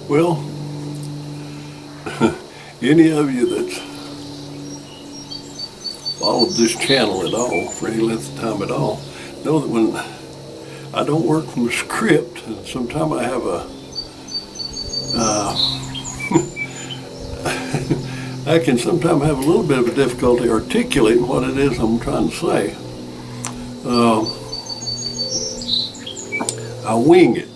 Well, any of you that's followed this channel at all, for any length of time at all, know that when I don't work from a script, and sometimes I have I can sometimes have a little bit of a difficulty articulating what it is I'm trying to say. I wing it.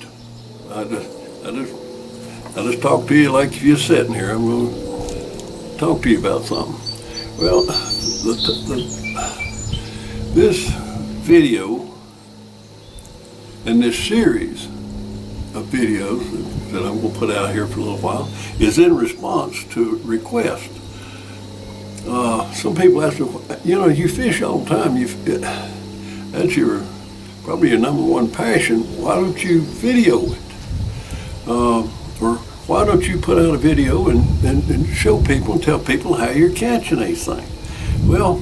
I just talk to you like if you're sitting here. I'm going to talk to you about something. Well, this video and this series of videos that I'm going to put out here for a little while is in response to requests. Some people ask me, you fish all the time. That's probably your number one passion. Why don't you video it? Or why don't you put out a video and show people and tell people how you're catching these things? Well,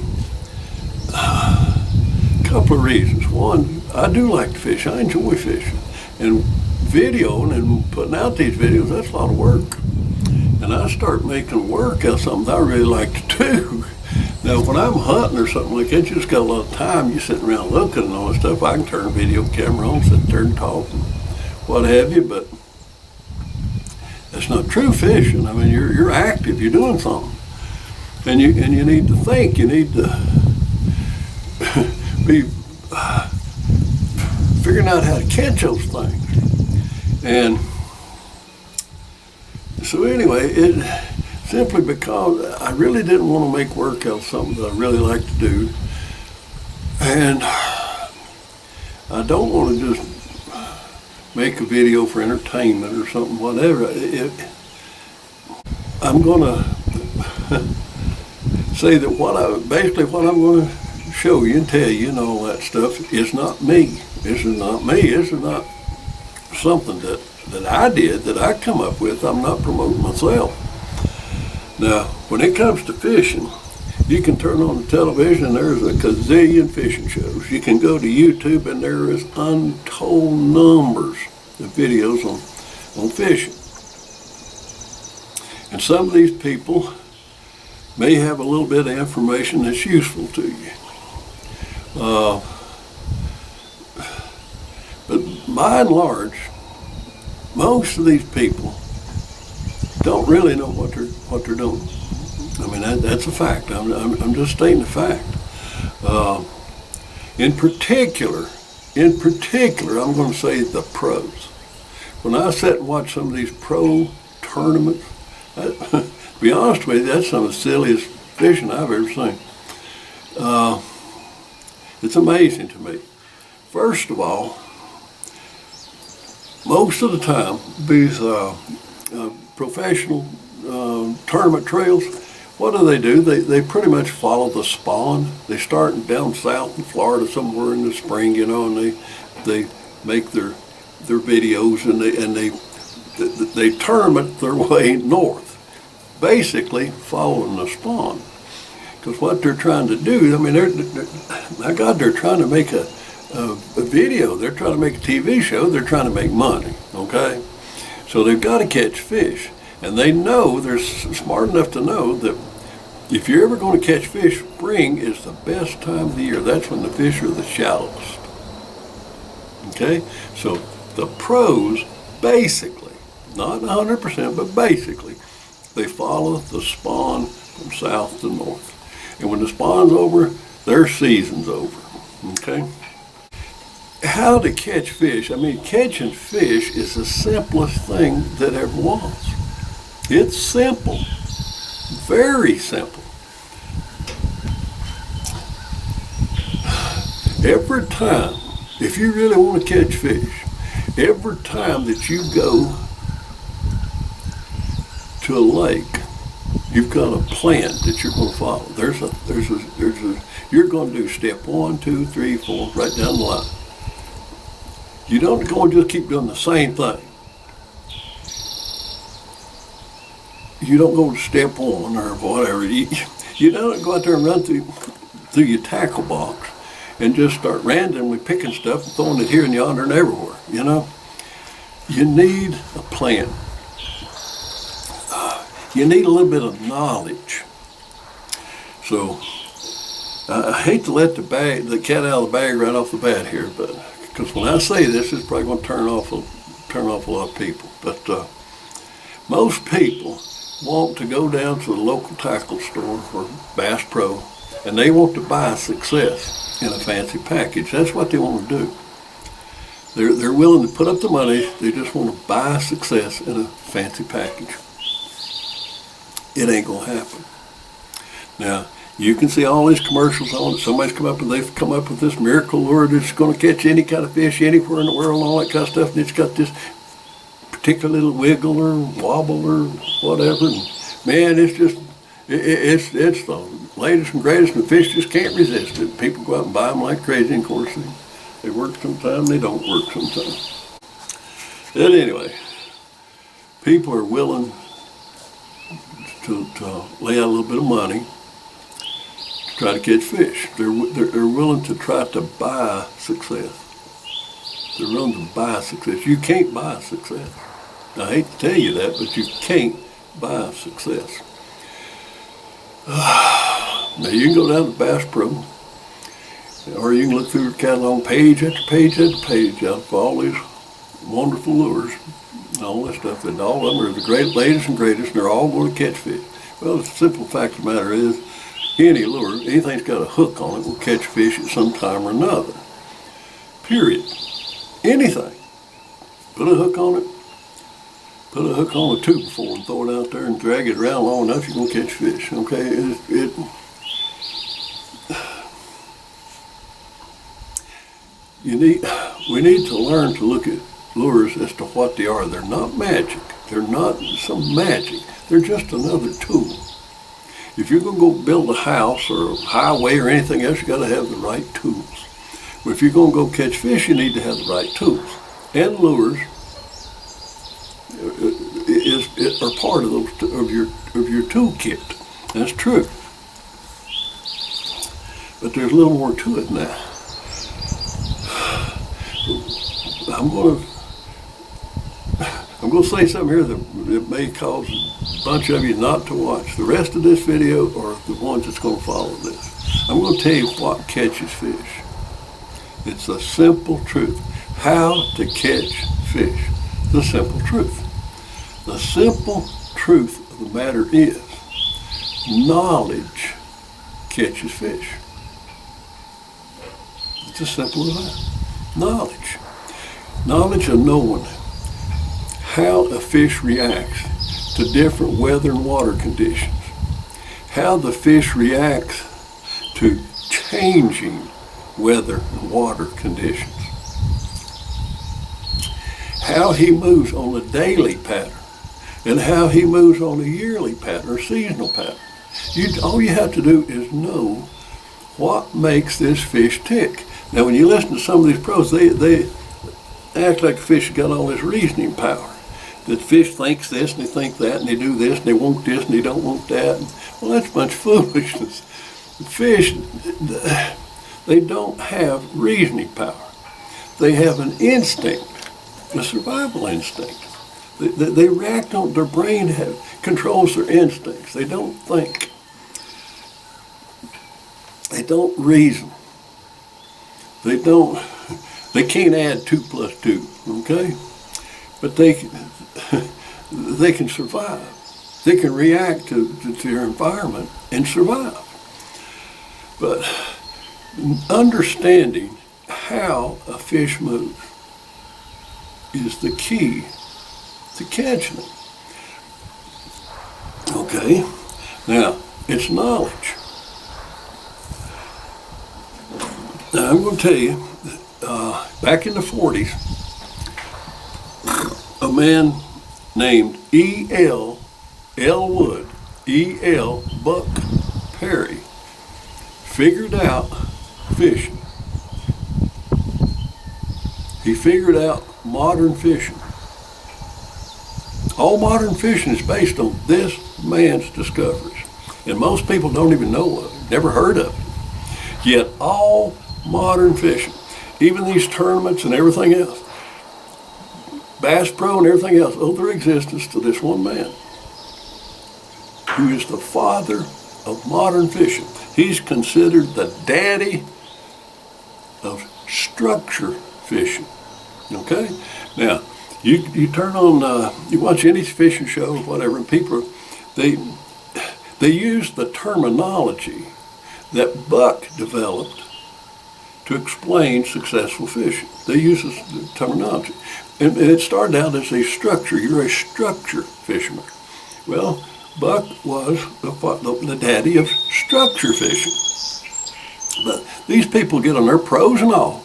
a couple of reasons. One, I do like to fish. I enjoy fishing. And videoing and putting out these videos, that's a lot of work. And I start making work out of something I really like to do. Now, when I'm hunting or something like that, you just got a lot of time. You're sitting around looking and all that stuff. I can turn a video camera on, sit there and talk and what have you, but that's not true fishing. I mean, you're active, you're doing something. And you need to think, you need to be figuring out how to catch those things. And so anyway, it simply because I really didn't want to make work out of something that I really like to do. And I don't want to just make a video for entertainment or something, whatever. I'm going to say that what I'm going to show you and tell you and all that stuff is not me. This is not me. This is not something that I did, that I come up with. I'm not promoting myself. Now, when it comes to fishing, you can turn on the television and there's a gazillion fishing shows. You can go to YouTube and there is untold numbers of videos on fishing. And some of these people may have a little bit of information that's useful to you. But by and large, most of these people don't really know what they're doing. I mean, that's a fact. I'm just stating a fact. In particular, I'm going to say the pros. When I sit and watch some of these pro tournaments, to be honest with you, that's some of the silliest fishing I've ever seen. It's amazing to me. First of all, most of the time, these professional tournament trails, what do? They pretty much follow the spawn. They start down south in Florida somewhere in the spring, and they make their videos and they tournament their way north, basically following the spawn. Because what they're trying to do, I mean, they're trying to make a video. They're trying to make a TV show. They're trying to make money, okay? So they've got to catch fish. And they're smart enough to know that if you're ever going to catch fish, spring is the best time of the year. That's when the fish are the shallowest, okay? So the pros, basically, not 100%, but basically, they follow the spawn from south to north. And when the spawn's over, their season's over, okay? How to catch fish. I mean, catching fish is the simplest thing that ever was. It's simple, very simple. Every time, if you really want to catch fish, every time that you go to a lake, you've got a plan that you're going to follow. You're going to do step 1, 2, 3, 4, right down the line. You don't go and just keep doing the same thing. You don't go to step 1 or whatever. You don't go out there and run through your tackle box and just start randomly picking stuff and throwing it here and yonder and everywhere, You need a plan. you need a little bit of knowledge. So I hate to let the cat out of the bag right off the bat here, but because when I say this, it's probably going to turn off a lot of people. But most people want to go down to the local tackle store or Bass Pro, and they want to buy success in a fancy package. That's what they want to do. They're willing to put up the money. They just want to buy success in a fancy package. It ain't gonna happen. Now, you can see all these commercials on it. They've come up with this miracle lure that's going to catch any kind of fish anywhere in the world and all that kind of stuff. And it's got this particular little wiggle or wobble or whatever. And man, it's the latest and greatest, and the fish just can't resist it. People go out and buy them like crazy, and of course they work sometimes, they don't work sometimes. But anyway, people are willing to lay out a little bit of money to try to catch fish. They're willing to try to buy success. They're willing to buy success. You can't buy success. I hate to tell you that, but you can't buy success. Now you can go down to Bass Pro, or you can look through the catalog page after page after page out of all these wonderful lures and all this stuff, and all of them are the latest and greatest, and they're all going to catch fish. Well, the simple fact of the matter is, any lure, anything's got a hook on it, will catch fish at some time or another. Period. Anything. Put a hook on it. Put a hook on a 2x4 and throw it out there and drag it around long enough, you're going to catch fish. Okay? We need to learn to look at lures as to what they are. They're not magic. They're not some magic. They're just another tool. If you're going to go build a house or a highway or anything else, you got to have the right tools. But if you're going to go catch fish, you need to have the right tools. And lures are part of your toolkit. That's true. But there's a little more to it than that. I'm going to say something here that may cause a bunch of you not to watch the rest of this video or the ones that's going to follow this. I'm going to tell you what catches fish. It's the simple truth. How to catch fish. The simple truth. The simple truth of the matter is, knowledge catches fish. It's as simple as that. Knowledge. Knowledge of knowing how a fish reacts to different weather and water conditions. How the fish reacts to changing weather and water conditions. How he moves on a daily pattern and how he moves on a yearly pattern or seasonal pattern. All you have to do is know what makes this fish tick. Now when you listen to some of these pros, they act like a fish has got all this reasoning power. The fish thinks this and they think that and they do this and they want this and they don't want that. Well, that's a bunch of foolishness. The fish, they don't have reasoning power. They have an instinct, a survival instinct. They react on, their brain controls their instincts. They don't think. They don't reason. They can't add 2 + 2, okay? But they can survive. They can react to their environment and survive. But understanding how a fish moves is the key to catching them. Okay? Now, it's knowledge. Now, I'm going to tell you, back in the 40s, a man named E.L. Elwood, E.L. Buck Perry, figured out fishing. He figured out modern fishing. All modern fishing is based on this man's discoveries. And most people don't even know of it, never heard of it. Yet all modern fishing, even these tournaments and everything else, Bass Pro and everything else, owe their existence to this one man. who is the father of modern fishing. He's considered the daddy of structure fishing. Okay? Now, you turn on, you watch any fishing show or whatever, and people, they use the terminology that Buck developed to explain successful fishing. They use this terminology. And it started out as a structure. You're a structure fisherman. Well, Buck was the daddy of structure fishing. But these people get on their pros and all.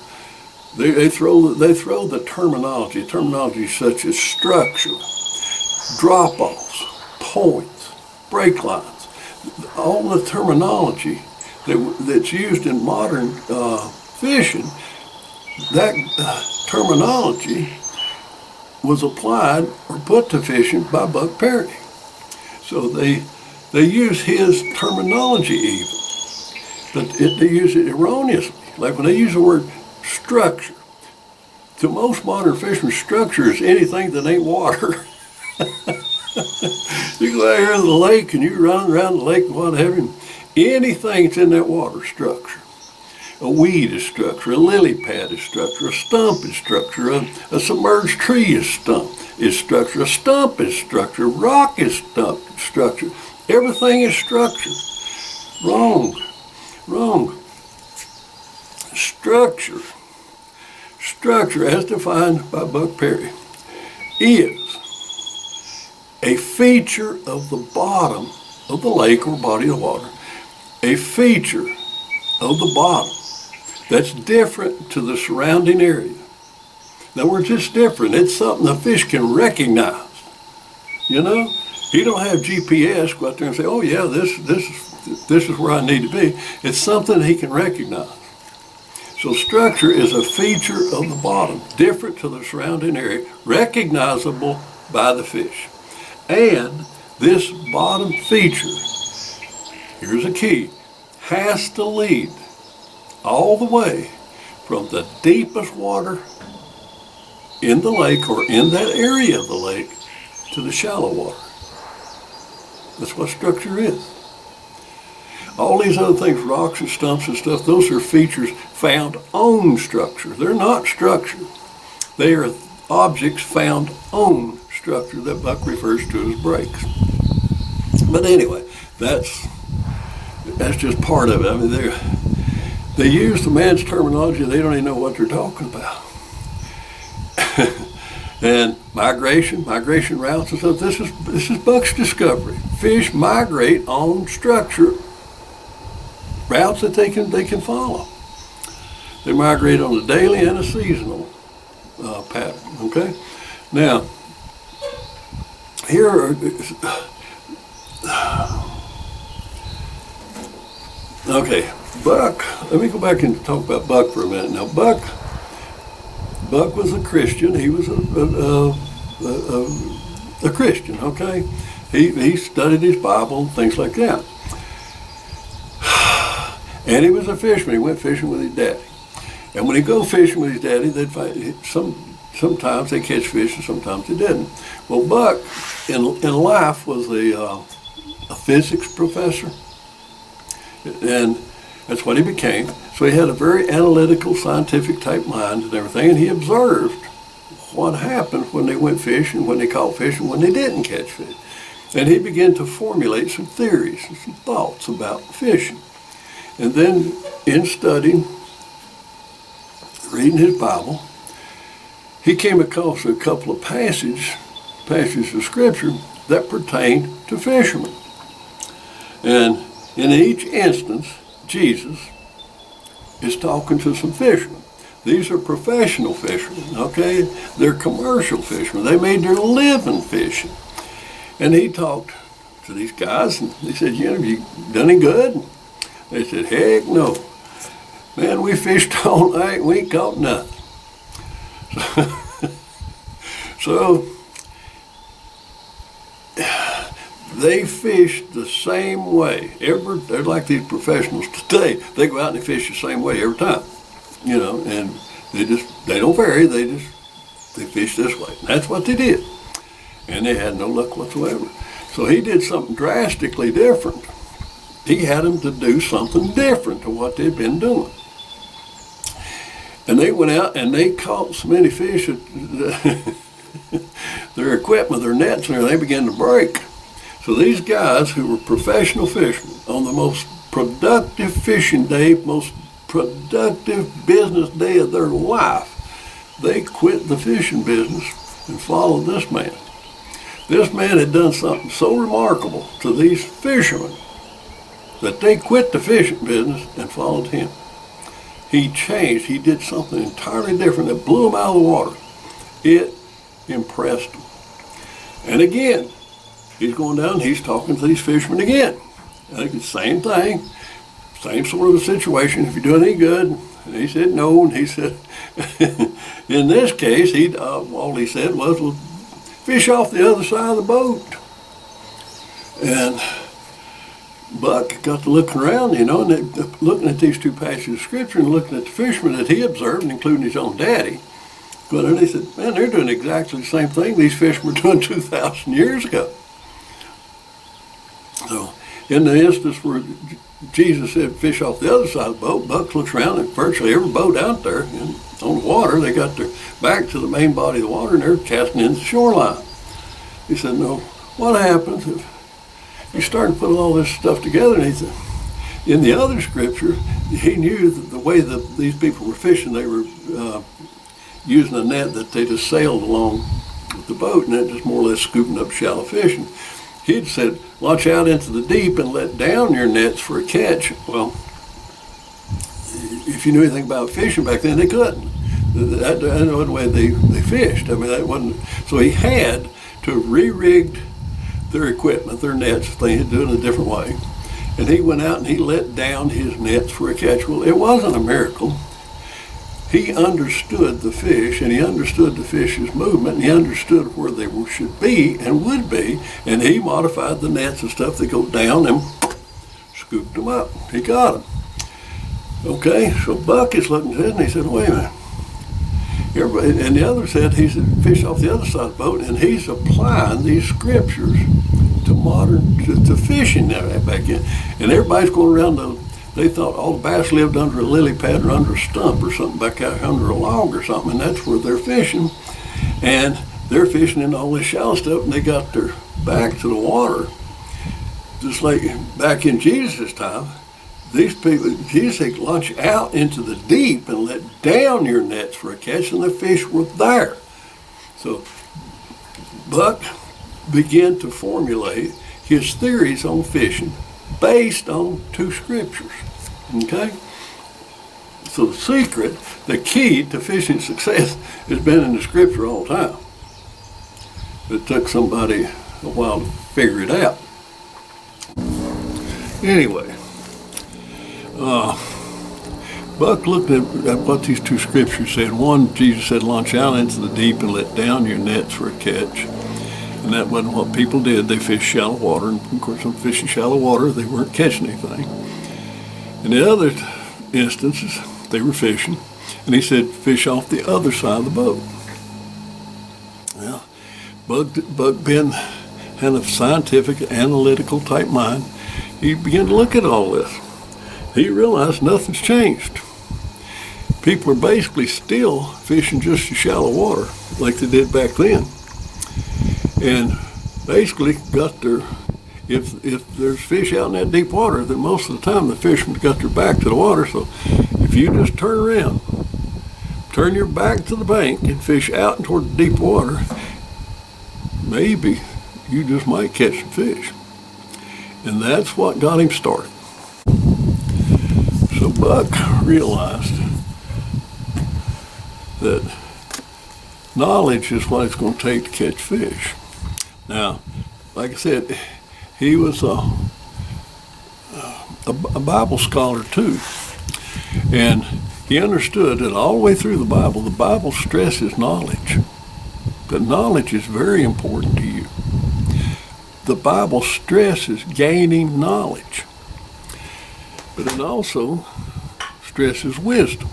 They throw the terminology such as structure, drop-offs, points, break lines, all the terminology that's used in modern fishing. That terminology was applied or put to fishing by Buck Perry. So they use his terminology even, but they use it erroneously. Like when they use the word structure, to most modern fishermen, structure is anything that ain't water. You go out here to the lake and you run around the lake and what have you, anything that's in that water is structure. A weed is structure, a lily pad is structure, a stump is structure, a submerged tree is structure, a stump is structure, rock is structure. Everything is structure. Wrong. Structure, as defined by Buck Perry, is a feature of the bottom of the lake or body of water, a feature of the bottom that's different to the surrounding area. In other words, it's different. It's something the fish can recognize. You know, he don't have GPS go out there and say, "Oh yeah, this is where I need to be." It's something he can recognize. So structure is a feature of the bottom, different to the surrounding area, recognizable by the fish. And this bottom feature, here's a key, has to lead all the way from the deepest water in the lake or in that area of the lake to the shallow water. That's what structure is. All these other things, rocks and stumps and stuff, those are features found on structure. They're not structure. They are objects found on structure that Buck refers to as breaks. But anyway, that's just part of it. I mean, they use the man's terminology, they don't even know what they're talking about. And migration routes and stuff, this is Buck's discovery. Fish migrate on structure, routes that they can follow. They migrate on a daily and a seasonal pattern, okay? Now, here are, okay, Buck, let me go back and talk about Buck for a minute. Now, Buck was a Christian. He was a Christian, okay? He studied his Bible and things like that. And he was a fisherman. He went fishing with his daddy. And when he go fishing with his daddy, they'd find sometimes they catch fish and sometimes they didn't. Well, Buck in life was a physics professor, and that's what he became. So he had a very analytical, scientific type mind and everything, and he observed what happened when they went fishing, when they caught fish, and when they didn't catch fish. And he began to formulate some theories and some thoughts about fishing. And then in studying, reading his Bible, he came across a couple of passages of Scripture that pertained to fishermen. And in each instance, Jesus is talking to some fishermen. These are professional fishermen, okay? They're commercial fishermen. They made their living fishing. And he talked to these guys, and he said, have you done any good? They said, heck no. Man, we fished all night, we ain't caught nothing. So they fish the same way. They're like these professionals today. They go out and they fish the same way every time, and they don't vary. They fish this way. And that's what they did. And they had no luck whatsoever. So he did something drastically different. He had them to do something different to what they'd been doing. And they went out and they caught so many fish that their equipment, their nets and everything began to break. So these guys who were professional fishermen on the most productive fishing day, most productive business day of their life, they quit the fishing business and followed this man. This man had done something so remarkable to these fishermen that they quit the fishing business and followed him. He changed. He did something entirely different that blew them out of the water. It impressed them. And again, he's going down, he's talking to these fishermen again. I think it's the same thing, same sort of a situation. If you're doing any good, and he said no, and he said, in this case, all he said was, well, fish off the other side of the boat. And Buck got to looking around, and looking at these two passages of scripture and looking at the fishermen that he observed, including his own daddy. But he said, man, they're doing exactly the same thing these fishermen were doing 2,000 years ago. So in the instance where Jesus said fish off the other side of the boat, Buck looks around and virtually every boat out there on the water, they got their back to the main body of the water and they're casting in the shoreline. He said, no, what happens if you start to put all this stuff together? And he said, in the other scripture, he knew that the way that these people were fishing, they were using a net that they just sailed along with the boat, and that just more or less scooping up shallow fish. And he'd said, launch out into the deep and let down your nets for a catch. Well, if you knew anything about fishing back then, they couldn't. That wasn't the way they fished. I mean, that wasn't. So he had to re-rig their equipment, their nets. They had to do it in a different way. And he went out and he let down his nets for a catch. Well, it wasn't a miracle. He understood the fish, and he understood the fish's movement, and he understood where they should be and would be, and he modified the nets and stuff that go down and scooped them up. He got them. Okay, so Buck is looking at it, and he said, wait a minute. Everybody, and the other said, he said, fish off the other side of the boat, and he's applying these scriptures to fishing back in. And everybody's going around they thought all the bass lived under a lily pad or under a stump or something back out under a log or something, and that's where they're fishing. And they're fishing in all this shallow stuff, and they got their back to the water. Just like back in Jesus' time, these people, Jesus said, launch out into the deep and let down your nets for a catch, and the fish were there. So Buck began to formulate his theories on fishing based on two scriptures. Okay? So the secret, the key to fishing success has been in the scripture all the time. It took somebody a while to figure it out. Anyway, Buck looked at what these two scriptures said. One, Jesus said, launch out into the deep and let down your nets for a catch. And that wasn't what people did. They fished shallow water. And of course, when fishing shallow water, they weren't catching anything. In the other instances, they were fishing. And he said, fish off the other side of the boat. Well, Buck being had a scientific, analytical type mind, he began to look at all this. He realized nothing's changed. People are basically still fishing just in shallow water like they did back then. And basically got if there's fish out in that deep water, then most of the time the fishermen got their back to the water. So if you just turn around, turn your back to the bank and fish out and toward the deep water, maybe you just might catch some fish. And that's what got him started. So Buck realized that knowledge is what it's going to take to catch fish. Now, like I said, he was a Bible scholar too. And he understood that all the way through the Bible stresses knowledge. That knowledge is very important to you. The Bible stresses gaining knowledge. But it also stresses wisdom.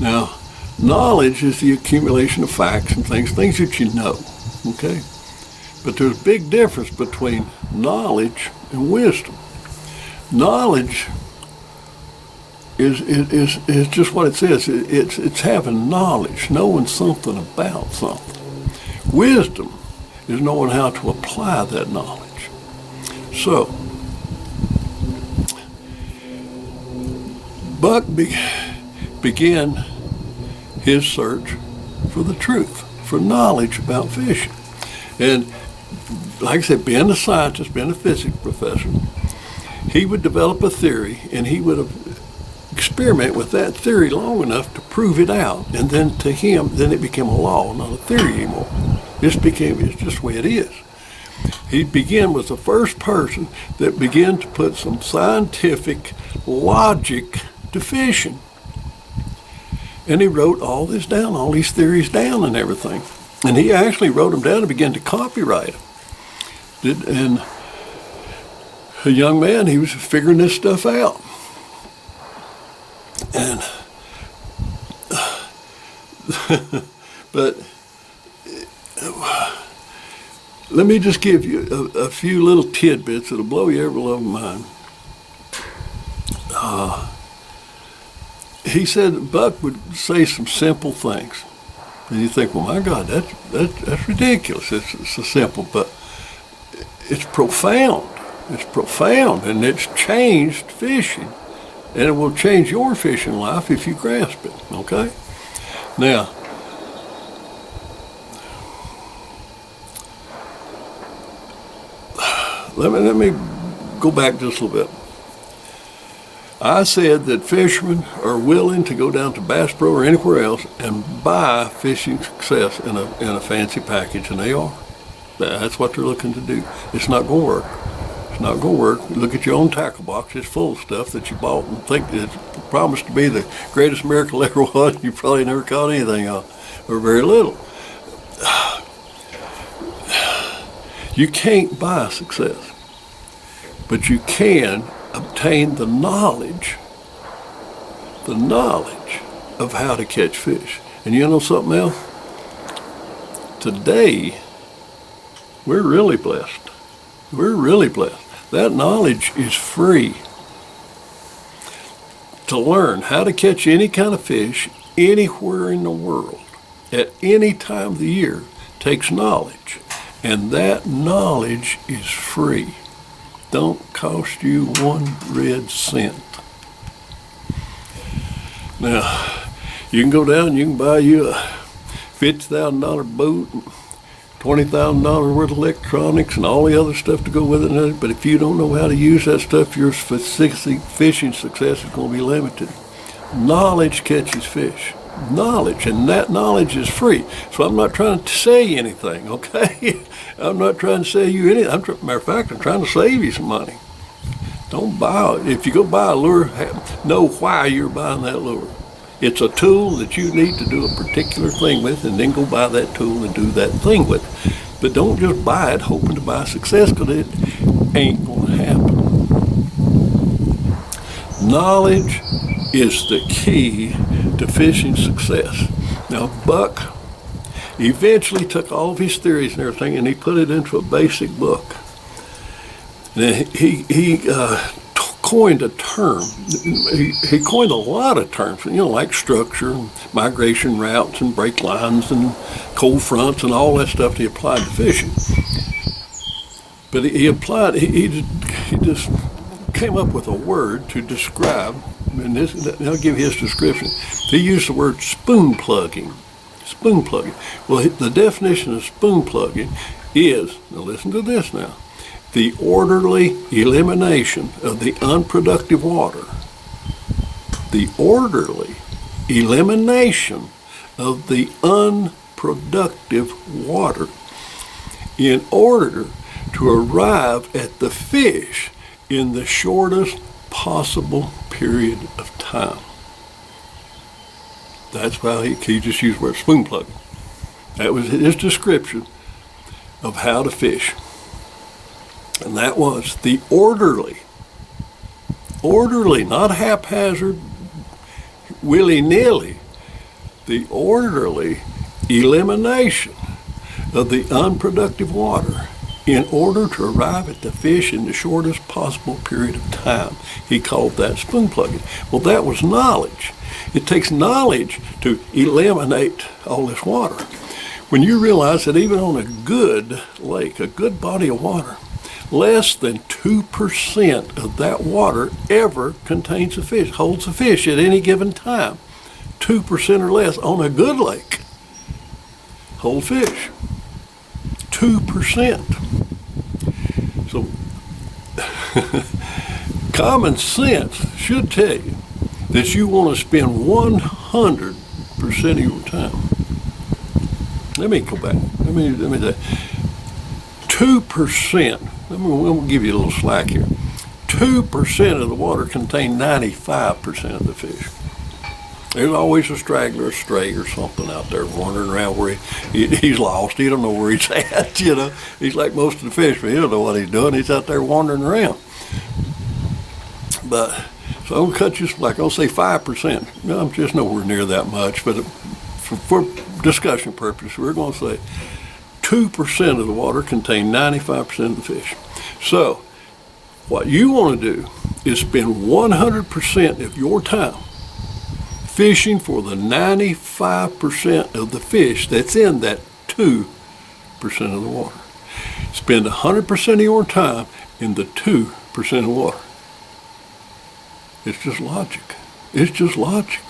Now, knowledge is the accumulation of facts and things that you know, okay? But there's a big difference between knowledge and wisdom. Knowledge is just what it says. It's having knowledge, knowing something about something. Wisdom is knowing how to apply that knowledge. So, Buck began his search for the truth, for knowledge about fishing. And like I said, being a scientist, being a physics professor, he would develop a theory and he would experiment with that theory long enough to prove it out. And then to him, then it became a law, not a theory anymore. It's just the way it is. He was the first person that began to put some scientific logic to fishing. And he wrote all this down, all these theories down and everything. And he actually wrote them down and began to copyright them. And a young man, he was figuring this stuff out. And, but let me just give you a few little tidbits that'll blow your every little mind. He said Buck would say some simple things. And you think, well, my God, that's ridiculous. It's so simple, but it's profound. It's profound, and it's changed fishing. And it will change your fishing life if you grasp it, okay? Now, let me go back just a little bit. I said that fishermen are willing to go down to Bass Pro or anywhere else and buy fishing success in a fancy package, and they are. That's what they're looking to do. It's not going to work. It's not going to work. Look at your own tackle box. It's full of stuff that you bought and think it's promised to be the greatest miracle ever was. You probably never caught anything on, or very little. You can't buy success, but you can obtain the knowledge of how to catch fish. And you know something else? Today, we're really blessed. We're really blessed. That knowledge is free. To learn how to catch any kind of fish anywhere in the world at any time of the year takes knowledge. And that knowledge is free. Don't cost you 1 red cent. Now, you can go down and you can buy you a $50,000 boat, $20,000 worth of electronics and all the other stuff to go with it. But if you don't know how to use that stuff, your fishing success is going to be limited. Knowledge catches fish. Knowledge, and that knowledge is free. So I'm not trying to sell you anything, okay? I'm not trying to sell you anything. Matter of fact, I'm trying to save you some money. Don't buy it. If you go buy a lure, know why you're buying that lure. It's a tool that you need to do a particular thing with, and then go buy that tool and do that thing with it. But don't just buy it hoping to buy success, because it ain't going to happen. Knowledge is the key to fishing success. Now, Buck eventually took all of his theories and everything, and he put it into a basic book. And he coined a term. He coined a lot of terms, like structure, and migration routes, and break lines, and cold fronts, and all that stuff that he applied to fishing. But he just came up with a word to describe, and I'll give his description. He used the word spoon plugging. Spoon plugging. Well, the definition of spoon plugging is, now listen to this now, the orderly elimination of the unproductive water. The orderly elimination of the unproductive water in order to arrive at the fish in the shortest possible period of time. That's how he just used the word spoon plugging. That was his description of how to fish. And that was the orderly, not haphazard, willy-nilly, the orderly elimination of the unproductive water in order to arrive at the fish in the shortest possible period of time. He called that spoon plugging. Well, that was knowledge. It takes knowledge to eliminate all this water. When you realize that even on a good lake, a good body of water, less than 2% of that water ever contains a fish, holds a fish at any given time. 2% or less on a good lake hold fish. 2%. So common sense should tell you that you want to spend 100% of your time. Let me go back. Let me say 2%. We'll give you a little slack here. 2% of the water contains 95% of the fish. There's always a straggler, a stray, or something out there wandering around where he's lost. He don't know where he's at, you know. He's like most of the fish, but he don't know what he's doing. He's out there wandering around. But, so I'm going to cut you slack. I'll say 5%. No, I'm just nowhere near that much, but for discussion purposes, we're going to say 2% of the water contains 95% of the fish. So, what you want to do is spend 100% of your time fishing for the 95% of the fish that's in that 2% of the water. Spend 100% of your time in the 2% of water. It's just logic. It's just logic.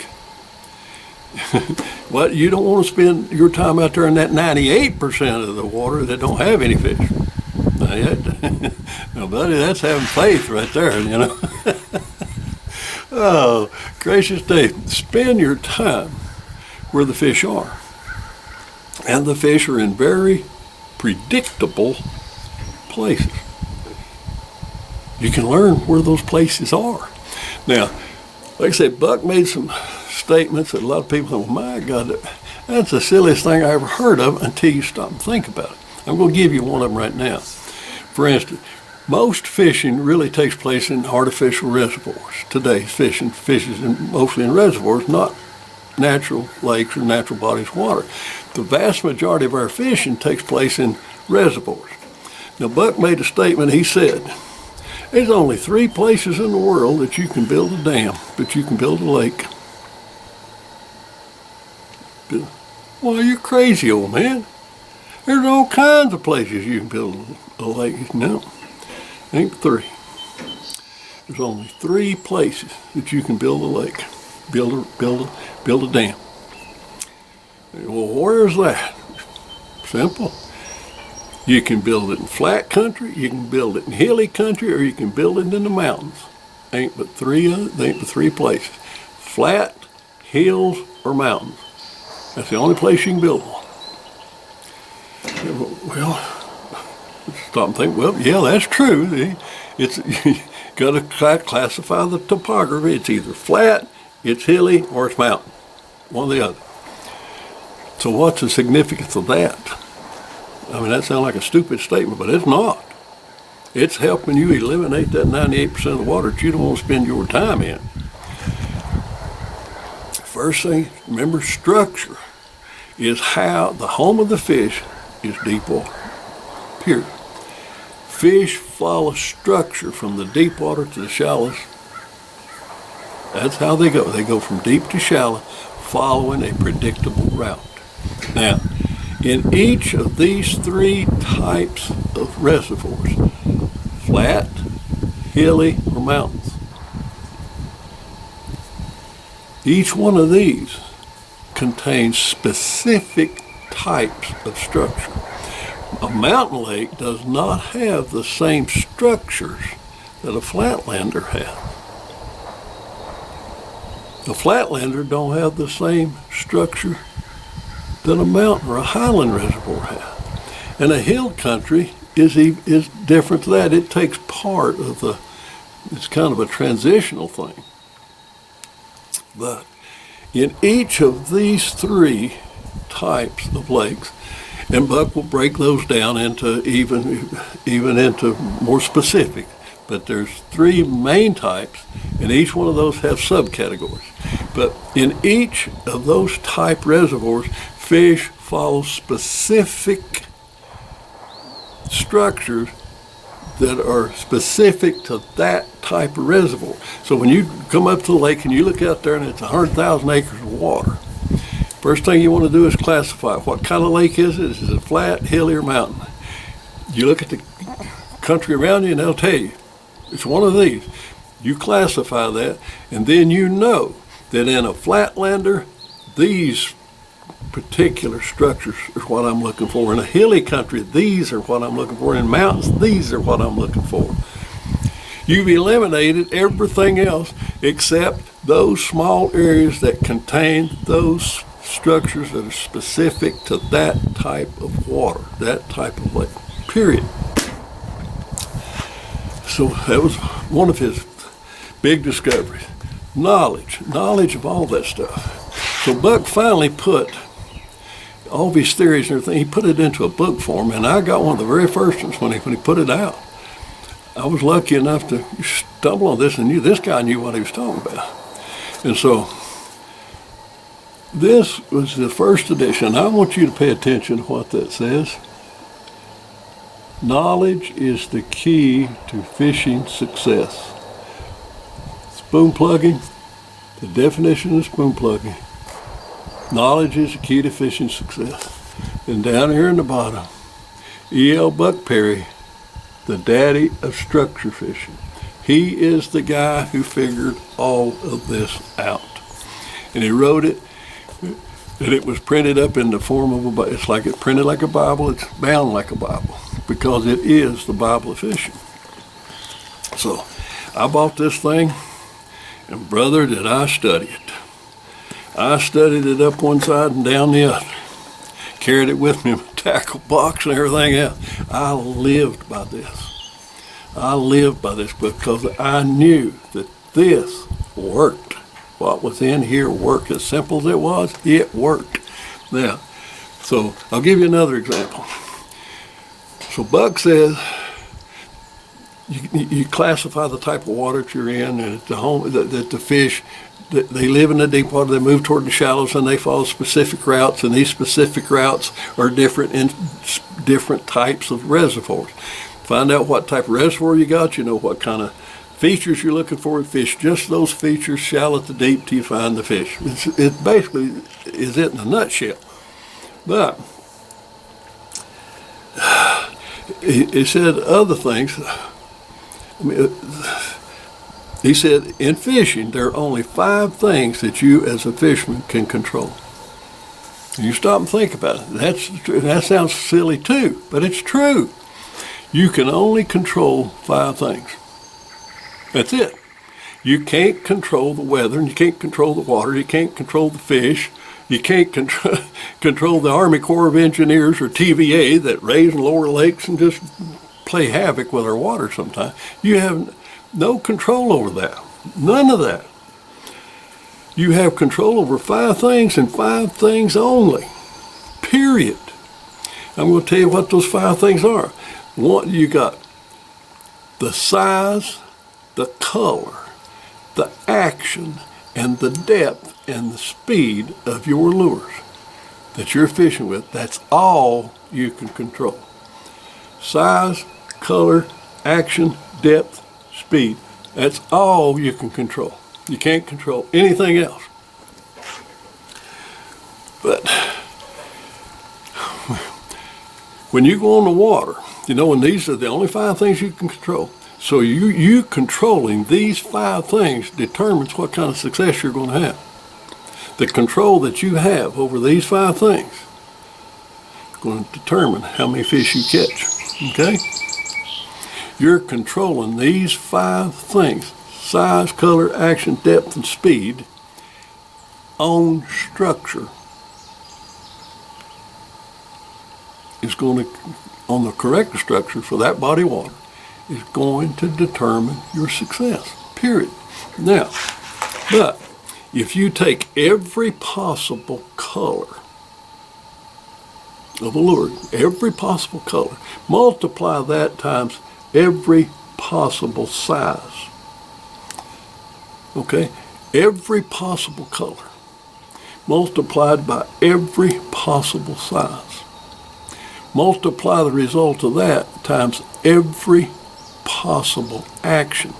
Well, you don't want to spend your time out there in that 98% of the water that don't have any fish. Now, buddy, that's having faith right there, you know. Oh, gracious Dave, spend your time where the fish are. And the fish are in very predictable places. You can learn where those places are. Now, like I said, Buck made some statements that a lot of people think, well, my God, that's the silliest thing I ever heard of until you stop and think about it. I'm going to give you one of them right now. For instance, most fishing really takes place in artificial reservoirs. Today, fishing fishes mostly in reservoirs, not natural lakes or natural bodies of water. The vast majority of our fishing takes place in reservoirs. Now, Buck made a statement. He said, there's only 3 places in the world that you can build a dam, that you can build a lake. Well, you're crazy, old man. There's all kinds of places you can build a lake. No. Ain't 3. There's only 3 places that you can build a lake, build a dam. Well, where's that? Simple. You can build it in flat country, you can build it in hilly country, or you can build it in the mountains. Ain't but 3 places: flat, hills, or mountains. That's the only place you can build one. Well, stop and think, well, yeah, that's true. It's you got to classify the topography. It's either flat, it's hilly, or it's mountain. One or the other. So what's the significance of that? I mean, that sounds like a stupid statement, but it's not. It's helping you eliminate that 98% of the water that you don't want to spend your time in. First thing, remember, structure is how the home of the fish is deep water. Period. Fish follow structure from the deep water to the shallows. That's how they go. They go from deep to shallow, following a predictable route. Now, in each of these 3 types of reservoirs, flat, hilly, or mountains, each one of these contains specific types of structure. A mountain lake does not have the same structures that a flatlander has. A flatlander don't have the same structure that a mountain or a highland reservoir has. And a hill country is different to that. It takes part of it's kind of a transitional thing. But in each of these 3 types of lakes, and Buck will break those down into even into more specific, but there's 3 main types, and each one of those have subcategories. But in each of those type reservoirs, fish follow specific structures that are specific to that type of reservoir. So when you come up to the lake and you look out there and it's 100,000 acres of water, first thing you want to do is classify what kind of lake is it. Is it flat, hilly, or mountain? You look at the country around you and they'll tell you it's one of these. You classify that, and then you know that in a flatlander, these particular structures are what I'm looking for. In a hilly country, these are what I'm looking for. In mountains, these are what I'm looking for. You've eliminated everything else except those small areas that contain those structures that are specific to that type of water, that type of lake, period. So that was one of his big discoveries. Knowledge of all that stuff. So Buck finally put all of his theories and everything, he put it into a book form, and I got one of the very first ones when he put it out. I was lucky enough to stumble on this and knew this guy knew what he was talking about. And so this was the first edition. I want you to pay attention to what that says. Knowledge is the key to fishing success. Spoon plugging, the definition of spoon plugging. Knowledge is the key to fishing success. And down here in the bottom, E.L. Buck Perry, the daddy of structure fishing. He is the guy who figured all of this out. And he wrote it, and it was printed up in the form of a Bible. It's like it's printed like a Bible, it's bound like a Bible, because it is the Bible of fishing. So I bought this thing, and brother, did I study it. I studied it up one side and down the other. Carried it with me in a tackle box and everything else. I lived by this. I lived by this because I knew that this worked. What was in here worked. As simple as it worked. Now, so I'll give you another example. So Buck says you classify the type of water that you're in, and that the fish, they live in the deep water, they move toward the shallows, and they follow specific routes, and these specific routes are different in different types of reservoirs. Find out what type of reservoir you got, you know what kind of features you're looking for, and fish just those features, shallow to deep, till you find the fish. It basically is it in a nutshell. But he said other things. He said, in fishing, there are only 5 things that you as a fisherman can control. And you stop and think about it. That sounds silly too, but it's true. You can only control 5 things. That's it. You can't control the weather, and you can't control the water, you can't control the fish, you can't control the Army Corps of Engineers or TVA that raise and lower lakes and just play havoc with our water sometimes. You have no control over that. None of that. You have control over 5 things and 5 things only. Period. I'm going to tell you what those 5 things are. One, you got the size, the color, the action, and the depth and the speed of your lures that you're fishing with. That's all you can control. Size, color, action, depth, speed. That's all you can control. You can't control anything else. But when you go on the water, you know, and these are the only 5 things you can control. So you controlling these 5 things determines what kind of success you're going to have. The control that you have over these 5 things is going to determine how many fish you catch. Okay? You're controlling these 5 things: size, color, action, depth, and speed on structure. Is going to, on the correct structure for that body of water, is going to determine your success, period. Now, but if you take every possible color of a lure, every possible color, multiply that times every possible size, okay? Every possible color multiplied by every possible size, multiply the result of that times every possible action.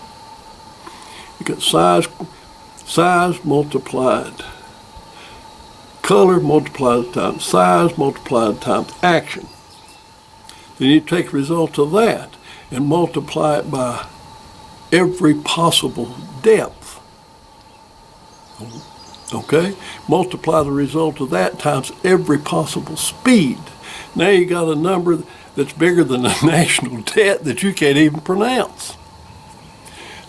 You got size multiplied, color multiplied times size multiplied times action. Then you take the result of that and multiply it by every possible depth. Okay? Multiply the result of that times every possible speed. Now you got a number that's bigger than the national debt that you can't even pronounce.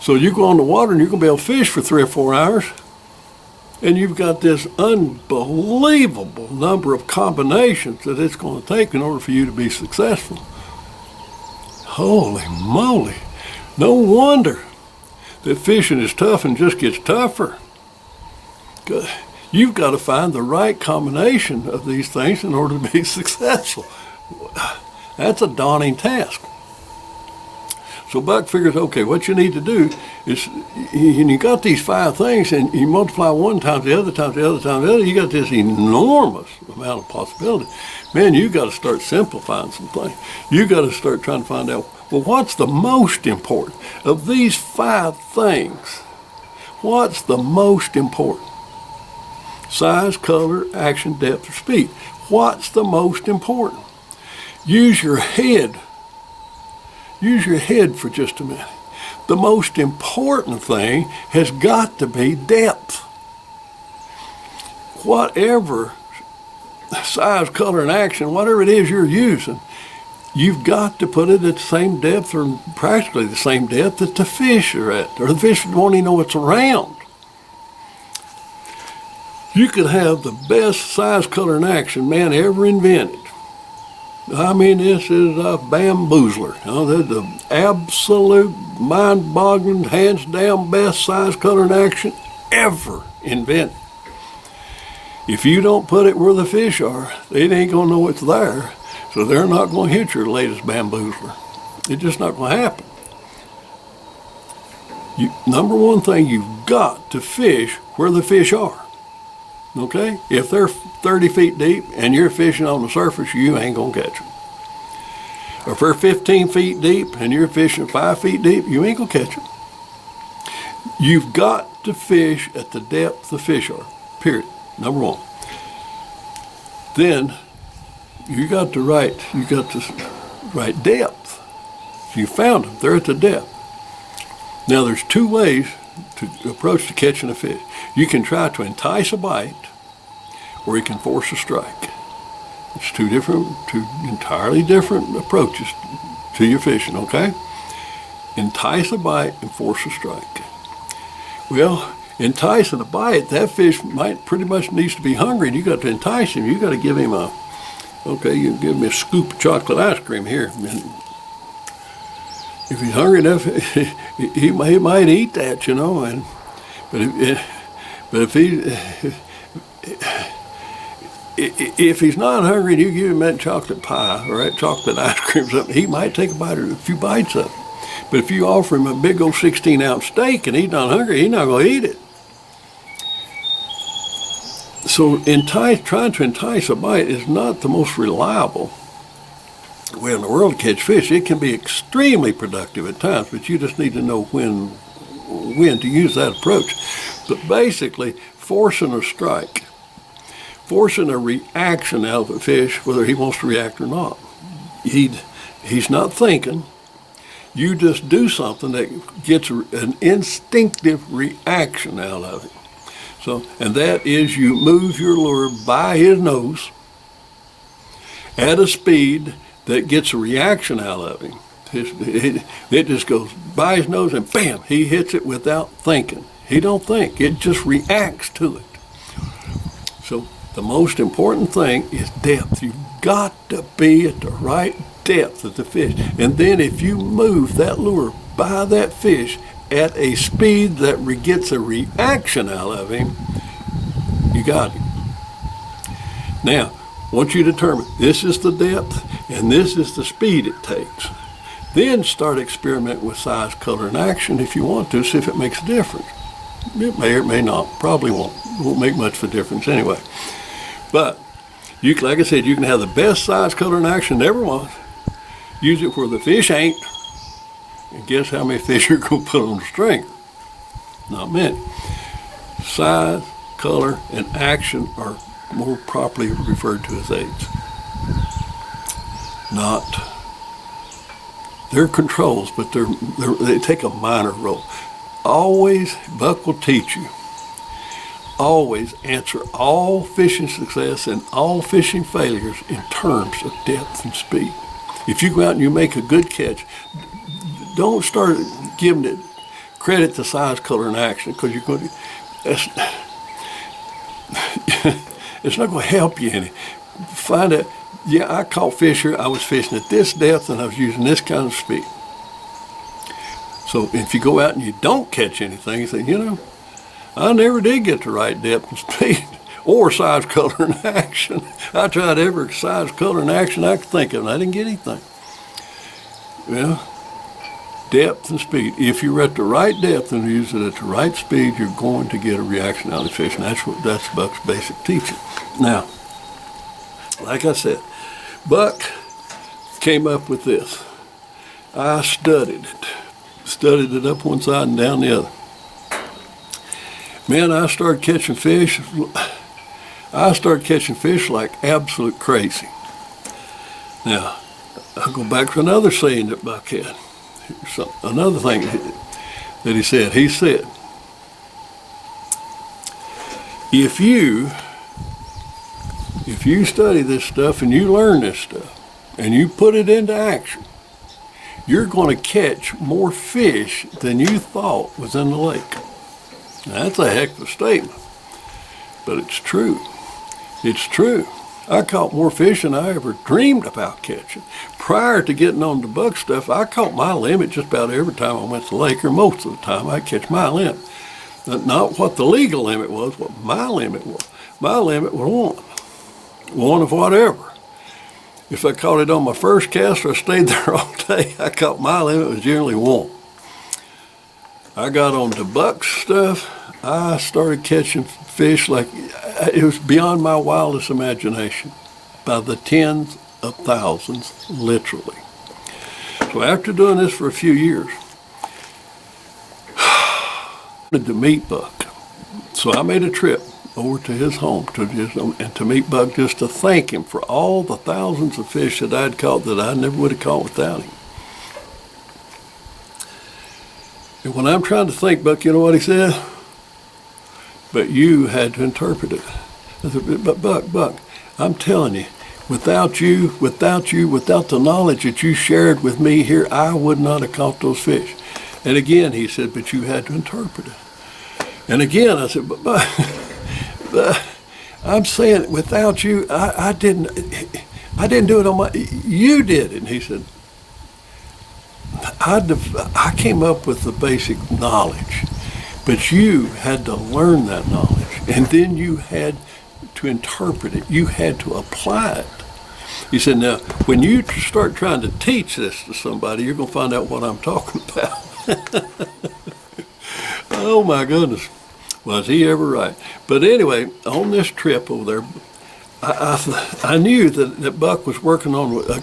So you go on the water and you're going to be able to fish for 3 or 4 hours, and you've got this unbelievable number of combinations that it's going to take in order for you to be successful. Holy moly. No wonder that fishing is tough and just gets tougher. You've got to find the right combination of these things in order to be successful. That's a daunting task. So Buck figures, okay, what you need to do is, you got these 5 things, and you multiply one times the other times the other times the other, you got this enormous amount of possibility. Man, you got to start simplifying some things. You got to start trying to find out, well, what's the most important of these 5 things? What's the most important? Size, color, action, depth, or speed. What's the most important? Use your head. Use your head for just a minute. The most important thing has got to be depth. Whatever size, color, and action, whatever it is you're using, you've got to put it at the same depth, or practically the same depth that the fish are at, or the fish won't even know it's around. You could have the best size, color, and action man ever invented. I mean, this is a bamboozler. You know, they're the absolute mind-boggling, hands-down best size, color, and action ever invented. If you don't put it where the fish are, they ain't going to know it's there, so they're not going to hit your latest bamboozler. It's just not going to happen. Number one thing, you've got to fish where the fish are. Okay? If they're 30 feet deep and you're fishing on the surface, you ain't going to catch them. Or if they're 15 feet deep and you're fishing 5 feet deep, you ain't going to catch them. You've got to fish at the depth the fish are, period. Number one. Then you got the right depth. You found them. They're at the depth. Now there's 2 ways to approach to catching a fish. You can try to entice a bite, or you can force a strike. It's 2 entirely different approaches to your fishing, okay? Entice a bite and force a strike. Well, enticing a bite, that fish might pretty much needs to be hungry, and you got to entice him. You got to give him you give me a scoop of chocolate ice cream here. And if he's hungry enough, he might eat that, you know. But if he's not hungry and you give him that chocolate pie or that chocolate ice cream or something, he might take a few bites of it. But if you offer him a big old 16-ounce steak and he's not hungry, he's not going to eat it. So trying to entice a bite is not the most reliable way in the world to catch fish. It can be extremely productive at times, but you just need to know when to use that approach. But basically, forcing a strike, forcing a reaction out of a fish, whether he wants to react or not. He's not thinking. You just do something that gets an instinctive reaction out of it. So, and that is you move your lure by his nose at a speed that gets a reaction out of him. It just goes by his nose and bam, he hits it without thinking. He don't think, it just reacts to it. So the most important thing is depth. You've got to be at the right depth of the fish. And then if you move that lure by that fish at a speed that gets a reaction out of him, you got him. Now, once you determine this is the depth and this is the speed it takes, then start experimenting with size, color, and action if you want to, see if it makes a difference. It may or may not, probably won't. It won't make much of a difference anyway. But Like I said, you can have the best size, color, and action there ever was. Use it where the fish ain't. And guess how many fish you're going to put on the string? Not many. Size, color, and action are more properly referred to as aids. They're controls, but they take a minor role. Always, Buck will teach you, always answer all fishing success and all fishing failures in terms of depth and speed. If you go out and you make a good catch, don't start giving it credit to size, color, and action, because you're going to, it's not going to help you any. Find out, yeah, I caught fish here, I was fishing at this depth and I was using this kind of speed. So if you go out and you don't catch anything, you say, you know, I never did get the right depth and speed or size, color, and action. I tried every size, color, and action I could think of, and I didn't get anything. Well, depth and speed. If you're at the right depth and use it at the right speed, you're going to get a reaction out of the fish, and that's Buck's basic teaching. Now, like I said, Buck came up with this. I studied it up one side and down the other. Man, I started catching fish like absolute crazy. Now, I'll go back to another saying that Buck had. Another thing that he said. He said, if you study this stuff and you learn this stuff and you put it into action, you're going to catch more fish than you thought was in the lake. Now, that's a heck of a statement, but it's true. It's true. I caught more fish than I ever dreamed about catching. Prior to getting on the Buck stuff, I caught my limit just about every time I went to the lake, or most of the time I'd catch my limit. Not what the legal limit was, what my limit was. My limit was one of whatever. If I caught it on my first cast or I stayed there all day, I caught my limit was generally one. I got on the Buck stuff, I started catching fish like it was beyond my wildest imagination, by the tens of thousands, literally. So after doing this for a few years, I wanted to meet Buck. So I made a trip over to his home and to meet Buck, just to thank him for all the thousands of fish that I'd caught that I never would have caught without him. And when I'm trying to think, Buck, you know what he said? But you had to interpret it. I said, but Buck, I'm telling you, without the knowledge that you shared with me here, I would not have caught those fish. And again, he said, but you had to interpret it. And again, I said, but I'm saying without you, I didn't do it on my, you did it. And he said, I came up with the basic knowledge, but you had to learn that knowledge, and then you had to interpret it. You had to apply it. He said, now, when you start trying to teach this to somebody, you're going to find out what I'm talking about. Oh, my goodness. Was he ever right? But anyway, on this trip over there, I knew that Buck was working on a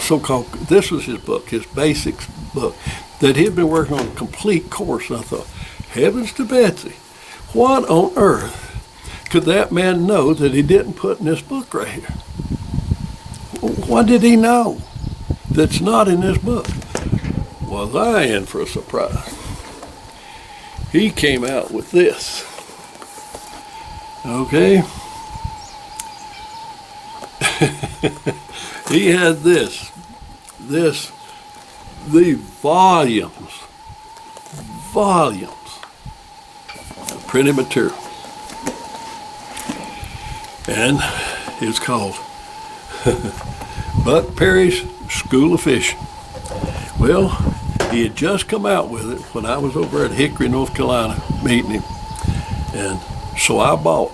so-called, this was his book, his basics book, that he had been working on a complete course. And I thought, heavens to Betsy, what on earth could that man know that he didn't put in this book right here? What did he know that's not in this book? Was I in for a surprise? He came out with this. Okay? He had these volumes of printed material. And it's called Buck Perry's School of Fishing. Well, he had just come out with it when I was over at Hickory, North Carolina, meeting him. And so I bought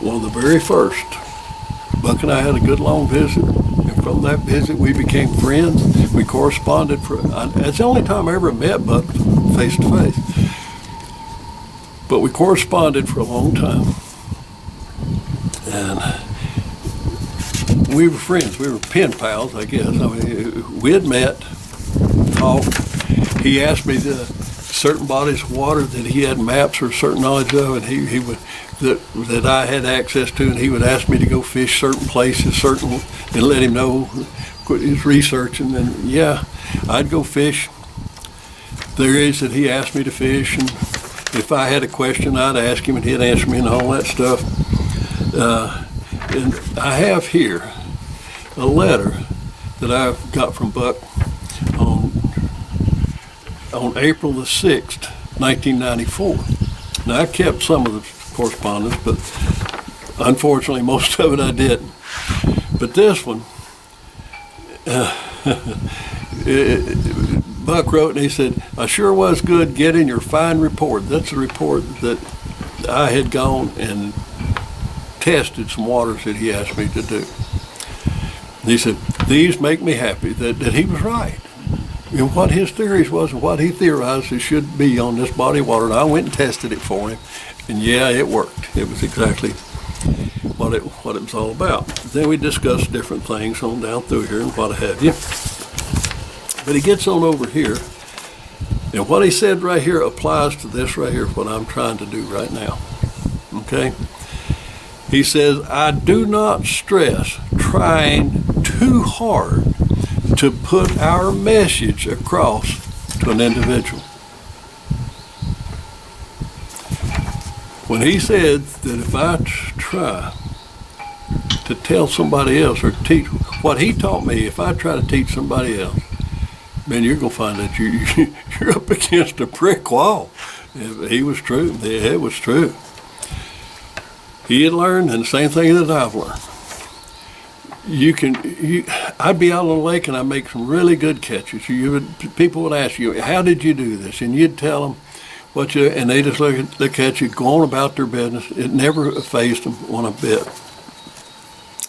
one of the very first. Buck and I had a good long visit, and from that visit we became friends. We corresponded that's the only time I ever met Buck face to face. But we corresponded for a long time. And we were friends. We were pen pals, I guess. I mean, we had met, talked. He asked me certain bodies of water that he had maps or certain knowledge of, and he would that I had access to, and he would ask me to go fish certain places, and let him know his research. And then, yeah, I'd go fish the areas that he asked me to fish, and if I had a question, I'd ask him, and he'd answer me, and all that stuff. And I have here a letter that I got from Buck on April the 6th, 1994. Now, I kept some of the correspondence, but unfortunately, most of it I didn't. But this one, Buck wrote, and he said, "I sure was good getting your fine report." That's the report that I had gone and tested some waters that he asked me to do. And he said, "These make me happy," that he was right. And what his theories was and what he theorized it should be on this body of water. And I went and tested it for him. And yeah, it worked. It was exactly what it was all about. Then we discussed different things on down through here and what have you. But he gets on over here. And what he said right here applies to this right here, what I'm trying to do right now. Okay? He says, "I do not stress trying too hard to put our message across to an individual." When he said that if I try to tell somebody else or teach what he taught me, if I try to teach somebody else, man, you're going to find that you're up against a brick wall. He was true. It was true. He had learned, and the same thing that I've learned. I'd be out on the lake and I'd make some really good catches. People would ask you, "How did you do this?" And you'd tell them and they just look at you, go on about their business. It never fazed them one a bit.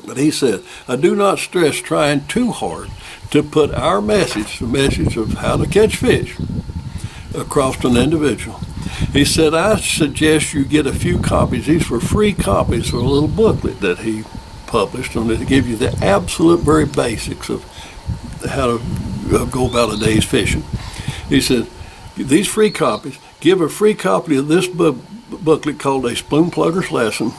But he said, "I do not stress trying too hard to put our message, the message of how to catch fish, across to an individual." He said, "I suggest you get a few copies." These were free copies of a little booklet that he published, and to give you the absolute very basics of how to go about a day's fishing. He said, "These free copies, give a free copy of this booklet called A Spoon Plugger's Lesson.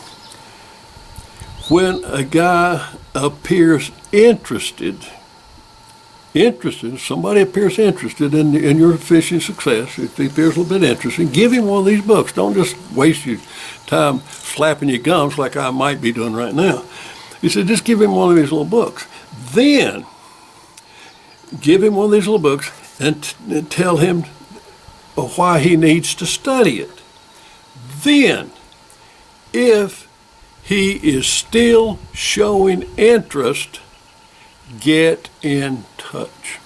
When a guy appears interested, somebody appears interested in your fishing success, if he appears a little bit interested, give him one of these books. Don't just waste your time flapping your gums like I might be doing right now." He said, "Just give him one of these little books. Then give him one of these little books and tell him why he needs to study it. Then, if he is still showing interest, get in touch."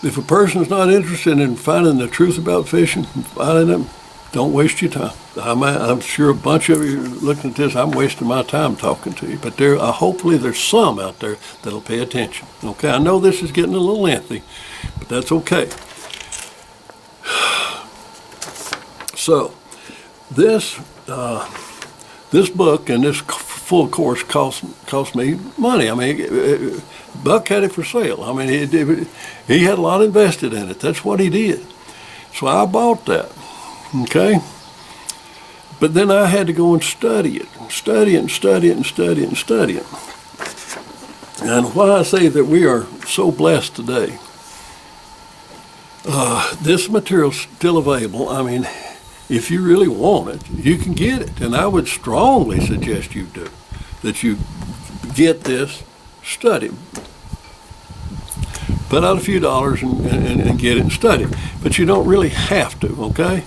If a person is not interested in finding the truth about fishing, finding them, don't waste your time. I'm sure a bunch of you are looking at this, I'm wasting my time talking to you, but hopefully there's some out there that'll pay attention. Okay, I know this is getting a little lengthy, but that's okay. So, this book and this full course cost me money. I mean, Buck had it for sale. I mean, he had a lot invested in it. That's what he did. So I bought that. Okay? But then I had to go and study it. And why I say that we are so blessed today, this material's still available. I mean, if you really want it, you can get it. And I would strongly suggest you do, that you get this, study. Put out a few dollars and get it and study. But you don't really have to, okay?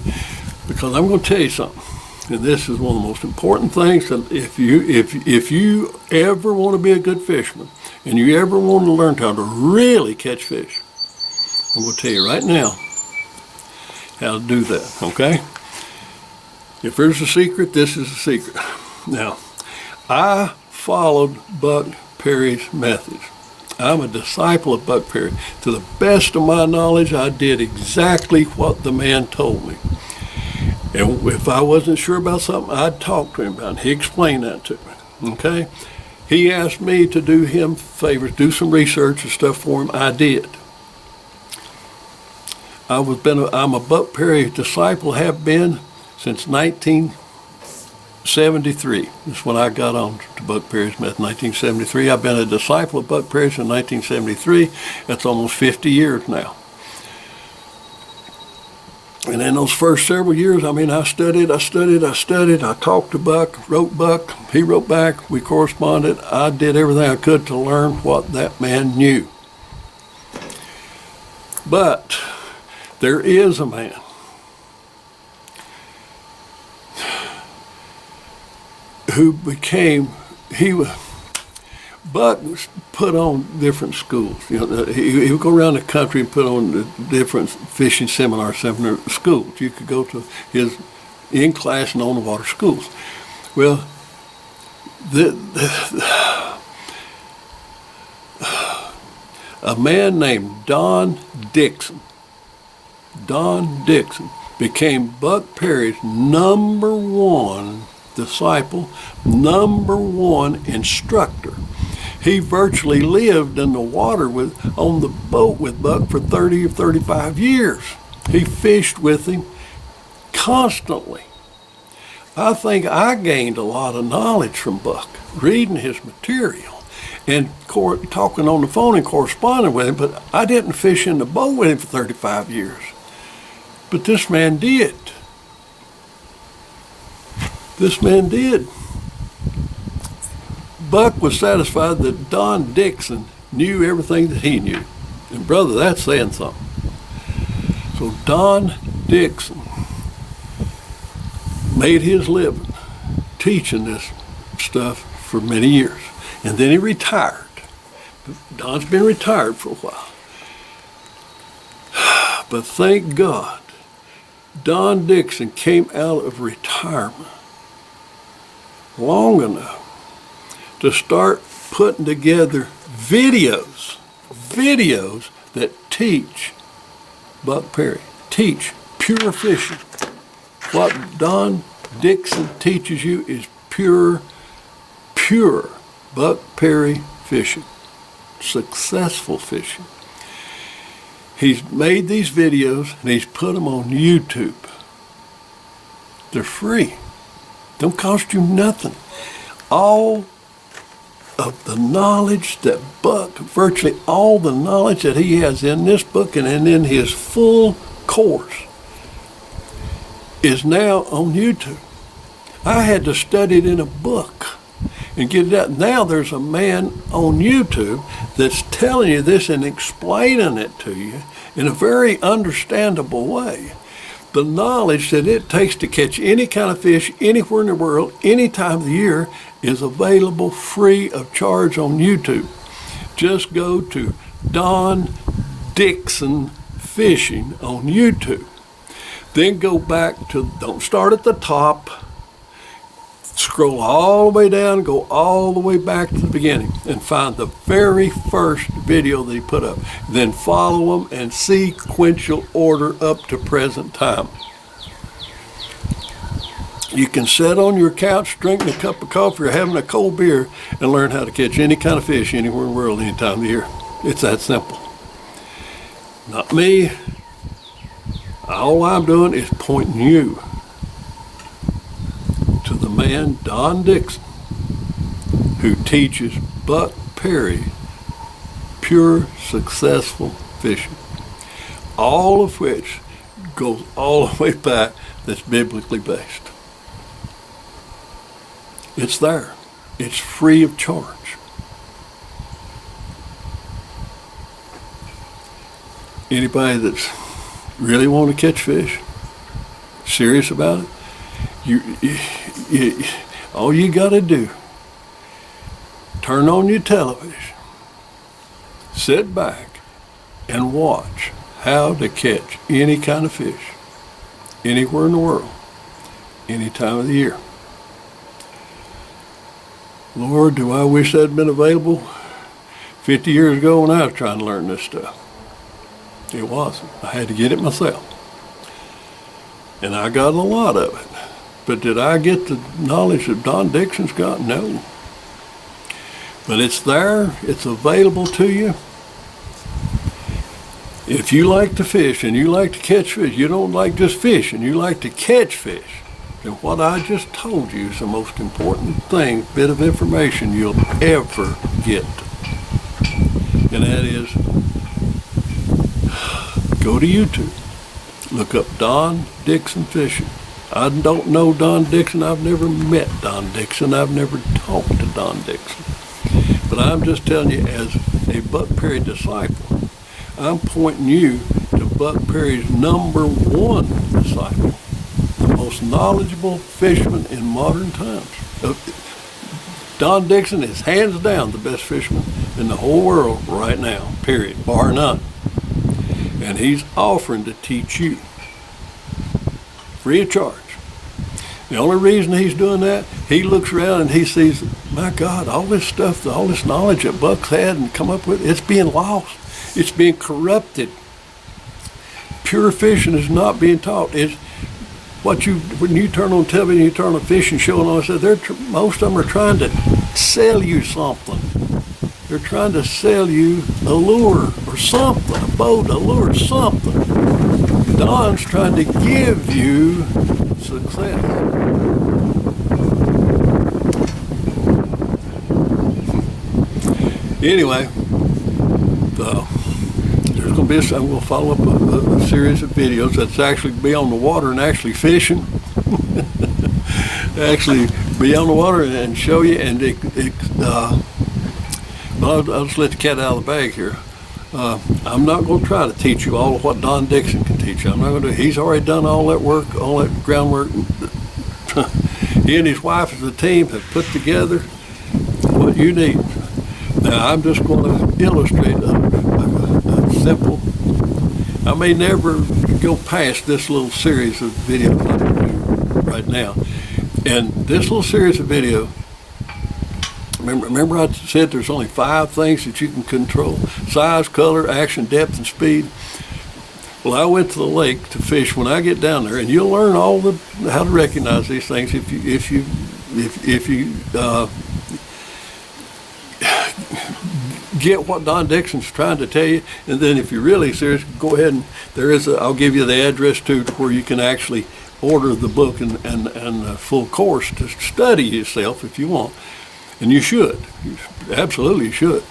Because I'm going to tell you something. And this is one of the most important things that if you ever want to be a good fisherman and you ever want to learn how to really catch fish, I'm going to tell you right now how to do that, okay? If there's a secret, this is a secret. Now, I followed Buck Perry's methods. I'm a disciple of Buck Perry. To the best of my knowledge, I did exactly what the man told me. And if I wasn't sure about something, I'd talk to him about it. He explained that to me, okay? He asked me to do him favors, do some research and stuff for him. I did. I'm a Buck Perry disciple, have been since 1973. That's when I got on to Buck Perry's method, 1973. I've been a disciple of Buck Perry since 1973. That's almost 50 years now. And in those first several years, I mean, I studied. I talked to Buck, wrote Buck. He wrote back. We corresponded. I did everything I could to learn what that man knew. But there is a man who Buck was put on different schools. You know, he would go around the country and put on different fishing seminar schools. You could go to his in-class and on-the-water schools. Well, a man named Don Dixon became Buck Perry's #1 disciple, #1 instructor. He virtually lived in the water on the boat with Buck for 30 or 35 years. He fished with him constantly. I think I gained a lot of knowledge from Buck, reading his material and talking on the phone and corresponding with him, but I didn't fish in the boat with him for 35 years. But this man did. This man did. Buck was satisfied that Don Dixon knew everything that he knew. And brother, that's saying something. So Don Dixon made his living teaching this stuff for many years. And then he retired. Don's been retired for a while. But thank God, Don Dixon came out of retirement long enough to start putting together videos that teach Buck Perry, teach pure fishing. What Don Dixon teaches you is pure Buck Perry fishing, successful fishing. He's made these videos and he's put them on YouTube. They're free. Don't cost you nothing. All of the knowledge that Buck, virtually all the knowledge that he has in this book and in his full course is now on YouTube. I had to study it in a book and get it out. Now there's a man on YouTube that's telling you this and explaining it to you in a very understandable way. The knowledge that it takes to catch any kind of fish anywhere in the world, any time of the year, is available free of charge on YouTube. Just go to Don Dixon Fishing on YouTube. Then go back to, don't start at the top, scroll all the way down, go all the way back to the beginning and find the very first video that he put up. Then follow them in sequential order up to present time. You can sit on your couch, drinking a cup of coffee or having a cold beer and learn how to catch any kind of fish anywhere in the world, any time of the year. It's that simple. Not me. All I'm doing is pointing you to the man, Don Dixon, who teaches Buck Perry pure, successful fishing. All of which goes all the way back, that's biblically based. It's there. It's free of charge. Anybody that's really want to catch fish, serious about it, all you got to do, turn on your television, sit back and watch how to catch any kind of fish anywhere in the world, any time of the year. Lord, do I wish that had been available 50 years ago when I was trying to learn this stuff. It wasn't. I had to get it myself. and I got a lot of it. But did I get the knowledge that Don Dixon's got? No. But it's there, it's available to you. If you like to fish and you like to catch fish, you don't like just fish and you like to catch fish, then what I just told you is the most important bit of information you'll ever get. And that is, go to YouTube, look up Don Dixon Fishing. I don't know Don Dixon, I've never met Don Dixon, I've never talked to Don Dixon. But I'm just telling you, as a Buck Perry disciple, I'm pointing you to Buck Perry's #1 disciple, the most knowledgeable fisherman in modern times. Don Dixon is hands down the best fisherman in the whole world right now, period, bar none. And he's offering to teach you free of charge. The only reason he's doing that, he looks around and he sees, my God, all this stuff, all this knowledge that Buck's had and come up with, it's being lost. It's being corrupted. Pure fishing is not being taught. It's when you turn on television, you turn on a fishing show and all that, most of them are trying to sell you something. They're trying to sell you a lure or something, a boat, a lure, something. Don's trying to give you success. Anyway, there's going to be we'll follow up a series of videos that's actually be on the water and actually fishing. Actually be on the water and show you, and I'll just let the cat out of the bag here. I'm not going to try to teach you all of what Don Dixon can teach you. I'm not going to. He's already done all that work, all that groundwork. He and his wife as a team have put together what you need. Now I'm just going to illustrate a simple. I may never go past this little series of videos I'm going to do right now. And this little series of video, remember I said there's only 5 things that you can control: size, color, action, depth, and speed. Well, I went to the lake to fish. When I get down there, and you'll learn how to recognize these things if you get what Don Dixon's trying to tell you. And then if you're really serious, go ahead and I'll give you the address to where you can actually order the book and a full course to study yourself if you want. And you should, absolutely should.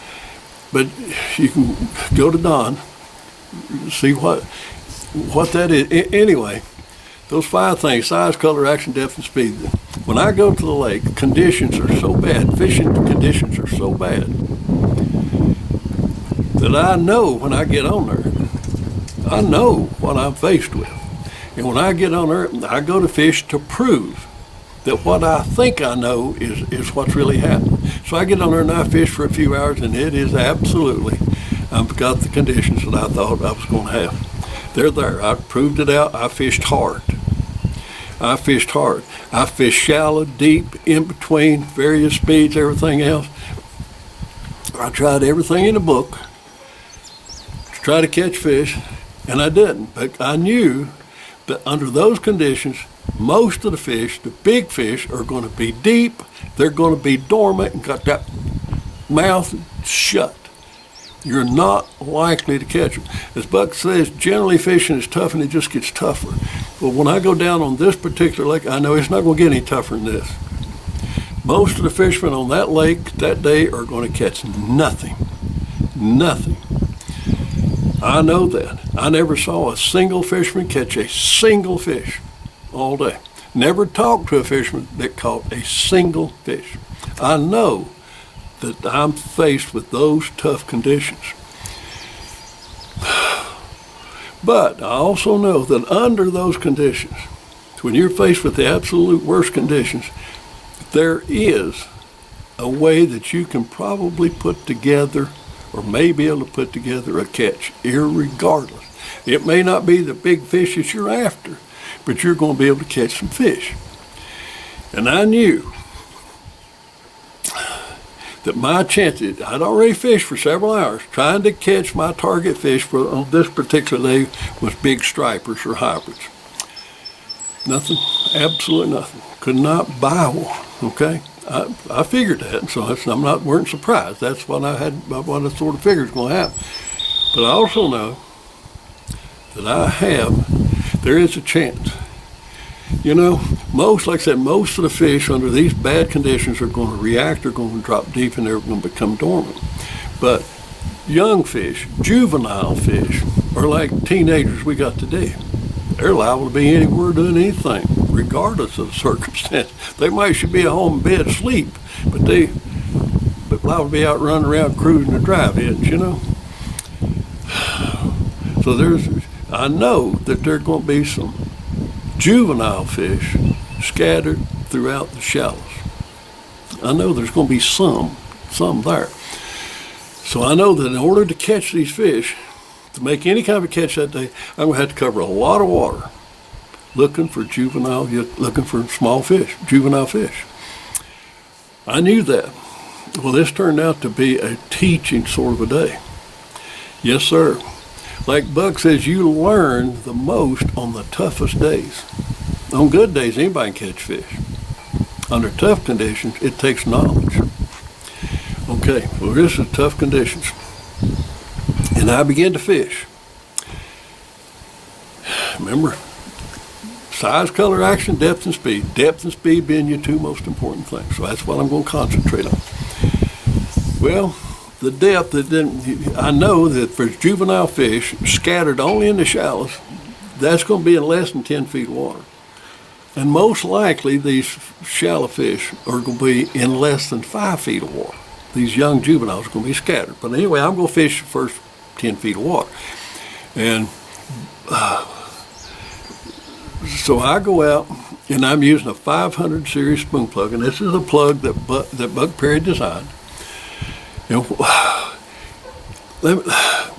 But you can go to Don, see what that is. Anyway, those 5 things: size, color, action, depth, and speed. When I go to the lake, conditions are so bad, fishing conditions are so bad, that I know when I get on there, I know what I'm faced with. And when I get on there, I go to fish to prove that what I think I know is what's really happening. So I get on there and I fish for a few hours, and it is absolutely, I've got the conditions that I thought I was going to have. They're there. I proved it out. I fished hard. I fished shallow, deep, in between, various speeds, everything else. I tried everything in the book to try to catch fish, and I didn't. But I knew that under those conditions, most of the fish, the big fish, are going to be deep. They're going to be dormant and got that mouth shut. You're not likely to catch them. As Buck says, generally fishing is tough and it just gets tougher. But when I go down on this particular lake, I know it's not going to get any tougher than this. Most of the fishermen on that lake that day are going to catch nothing. Nothing. I know that. I never saw a single fisherman catch a single fish all day. Never talked to a fisherman that caught a single fish. I know that I'm faced with those tough conditions. But I also know that under those conditions, when you're faced with the absolute worst conditions, there is a way that you can probably put together, or may be able to put together, a catch, irregardless. It may not be the big fish that you're after, but you're going to be able to catch some fish. And I knew that my chances, I'd already fished for several hours trying to catch my target fish on this particular day was big stripers or hybrids. Nothing, absolutely nothing. Could not buy one, okay? I figured that, so weren't surprised. That's what what I sort of figured was going to happen. But I also know that there is a chance. You know, like I said, most of the fish under these bad conditions are going to react, they're going to drop deep, and they're going to become dormant. But young fish, juvenile fish, are like teenagers we got today. They're liable to be anywhere doing anything, regardless of the circumstance. They might should be at home in bed asleep, but liable to be out running around cruising the drive-ins, you know. So I know that there are going to be some juvenile fish scattered throughout the shallows. I know there's going to be some there. So I know that in order to catch these fish, to make any kind of a catch that day, I'm going to have to cover a lot of water looking for small fish, juvenile fish. I knew that. Well, this turned out to be a teaching sort of a day. Yes, sir. Like Buck says, you learn the most on the toughest days. On good days, anybody can catch fish. Under tough conditions, it takes knowledge. Okay, well, this is tough conditions. And I began to fish. Remember, size, color, action, depth, and speed. Depth and speed being your two most important things. So that's what I'm going to concentrate on. Well, the depth, I know that for juvenile fish scattered only in the shallows, that's going to be in less than 10 feet of water. And most likely these shallow fish are going to be in less than 5 feet of water. These young juveniles are going to be scattered. But anyway, I'm going to fish the first 10 feet of water. And so I go out, and I'm using a 500 series spoon plug, and this is a plug that Buck Perry designed. And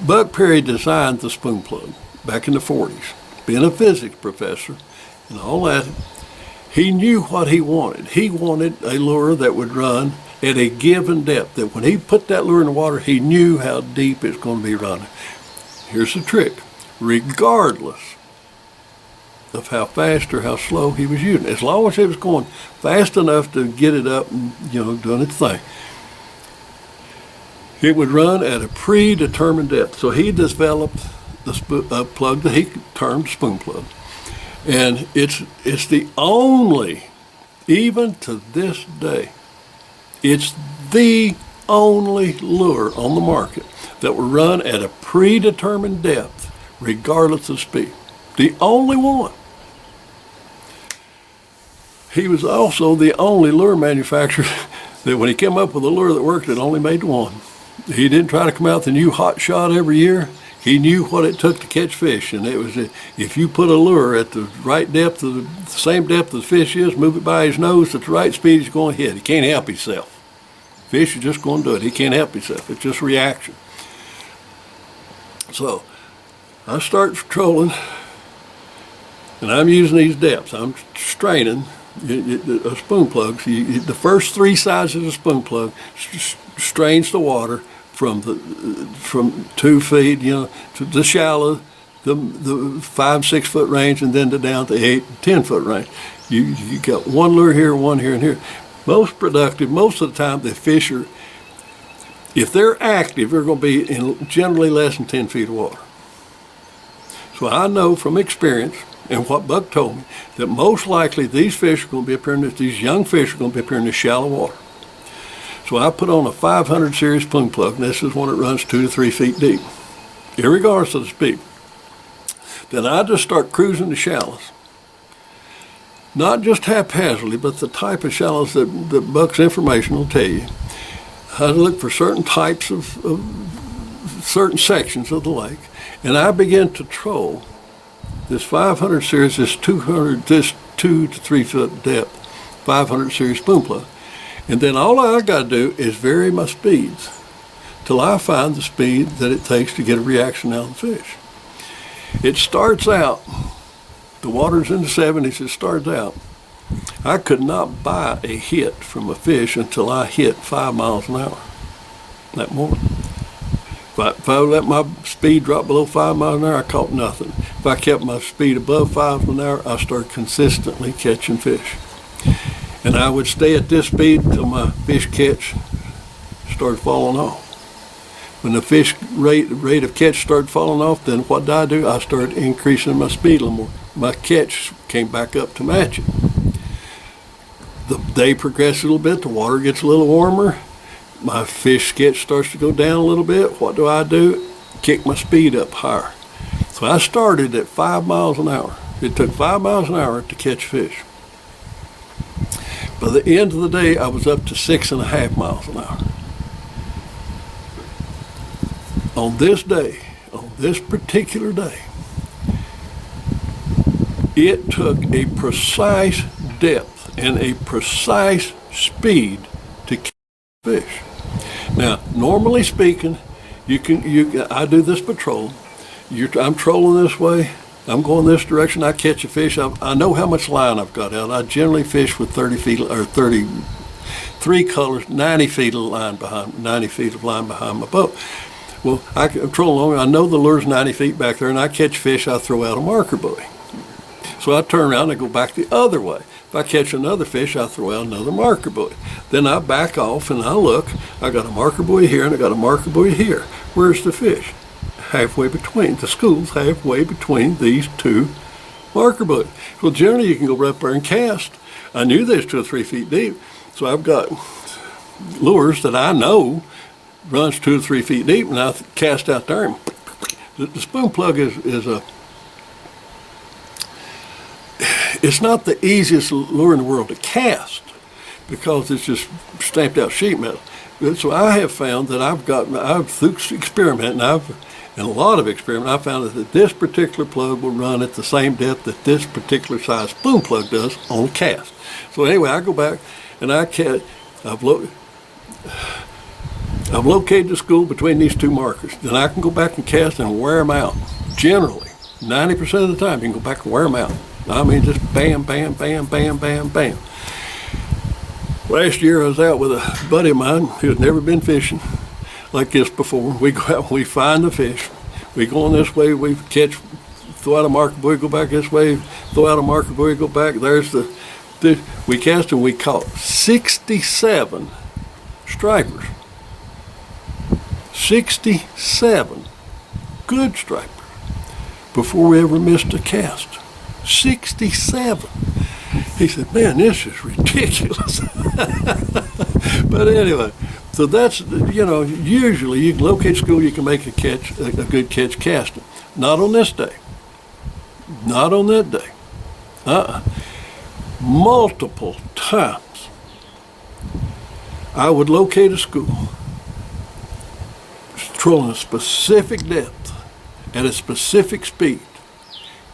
Buck Perry designed the spoon plug back in the 40s. Being a physics professor and all that, he knew what he wanted. He wanted a lure that would run at a given depth, that when he put that lure in the water, he knew how deep it's going to be running. Here's the trick. Regardless of how fast or how slow he was using it, as long as it was going fast enough to get it up and, doing its thing, it would run at a predetermined depth. So he developed a plug that he termed spoon plug. And it's the only, even to this day, it's the only lure on the market that will run at a predetermined depth, regardless of speed. The only one. He was also the only lure manufacturer that when he came up with a lure that worked, it only made one. He didn't try to come out with a new hot shot every year. He knew what it took to catch fish, and it was if you put a lure at the right depth, the same depth as the fish is, move it by his nose at the right speed, he's going to hit. He can't help himself. Fish is just going to do it. He can't help himself. It's just reaction. So I start trolling, and I'm using these depths. I'm straining a spoon plug. So the first three sides of the spoon plug strains the water from 2 feet, to the shallow, the 5, 6 foot range, and then down to 8, 10 foot range. You got one lure here, one here, and here. Most productive, most of the time, the fish are, if they're active, they're going to be in generally less than 10 feet of water. So I know from experience and what Buck told me that most likely these fish are going to be appearing, these young fish are going to be appearing in shallow water. So I put on a 500 series spoon plug, and this is one that runs 2 to 3 feet deep, irregardless of the speed. Then I just start cruising the shallows. Not just haphazardly, but the type of shallows that Buck's information will tell you. How to look for certain types of certain sections of the lake. And I began to troll this 500 series, this 2 to 3 foot depth, 500 series spoon plug. And then all I got to do is vary my speeds till I find the speed that it takes to get a reaction out of the fish. It starts out, the water's in the 70s, it starts out. I could not buy a hit from a fish until I hit 5 miles an hour that morning. If I let my speed drop below 5 miles an hour, I caught nothing. If I kept my speed above 5 an hour, I started consistently catching fish. And I would stay at this speed until my fish catch started falling off. When the fish rate of catch started falling off, then what did I do? I started increasing my speed a little more. My catch came back up to match it. The day progresses a little bit, the water gets a little warmer, my fish catch starts to go down a little bit. What do? Kick my speed up higher. So I started at 5 miles an hour. It took 5 miles an hour to catch fish. By the end of the day, I was up to 6.5 miles an hour. On this day, on this particular day, it took a precise depth and a precise speed to catch fish. Now, normally speaking, I do this patrol. I'm trolling this way. I'm going this direction. I catch a fish. I know how much line I've got out. I generally fish with 30 feet or 33 colors, 90 feet of line behind my boat. Well, I'm trolling along. I know the lure's 90 feet back there, and I catch fish. I throw out a marker buoy. So I turn around and go back the other way. If I catch another fish, I throw out another marker buoy. Then I back off and I look. I got a marker buoy here and I got a marker buoy here. Where's the fish? Halfway between. The school's halfway between these two marker buoys. Well, generally you can go right up there and cast. I knew they was 2 or 3 feet deep, so I've got lures that I know runs 2 or 3 feet deep, and I cast out there. And the spoon plug is a. It's not the easiest lure in the world to cast because it's just stamped out sheet metal. So I have found that through experiment, and a lot of experiment, I found that this particular plug will run at the same depth that this particular size spoon plug does on a cast. So anyway, I go back and I've located the school between these two markers. Then I can go back and cast and wear them out. Generally, 90% of the time, you can go back and wear them out. I mean, just bam, bam, bam, bam, bam, bam. Last year I was out with a buddy of mine who had never been fishing like this before. We go out and we find the fish. We go on this way, we catch, throw out a marker buoy, go back this way, throw out a marker buoy, go back. There's we cast and we caught 67 stripers. 67 good stripers before we ever missed a cast. 67. He said, man, this is ridiculous. But anyway, so that's, usually you can locate school, you can make a good catch casting. Not on this day. Not on that day. Multiple times I would locate a school trolling a specific depth at a specific speed,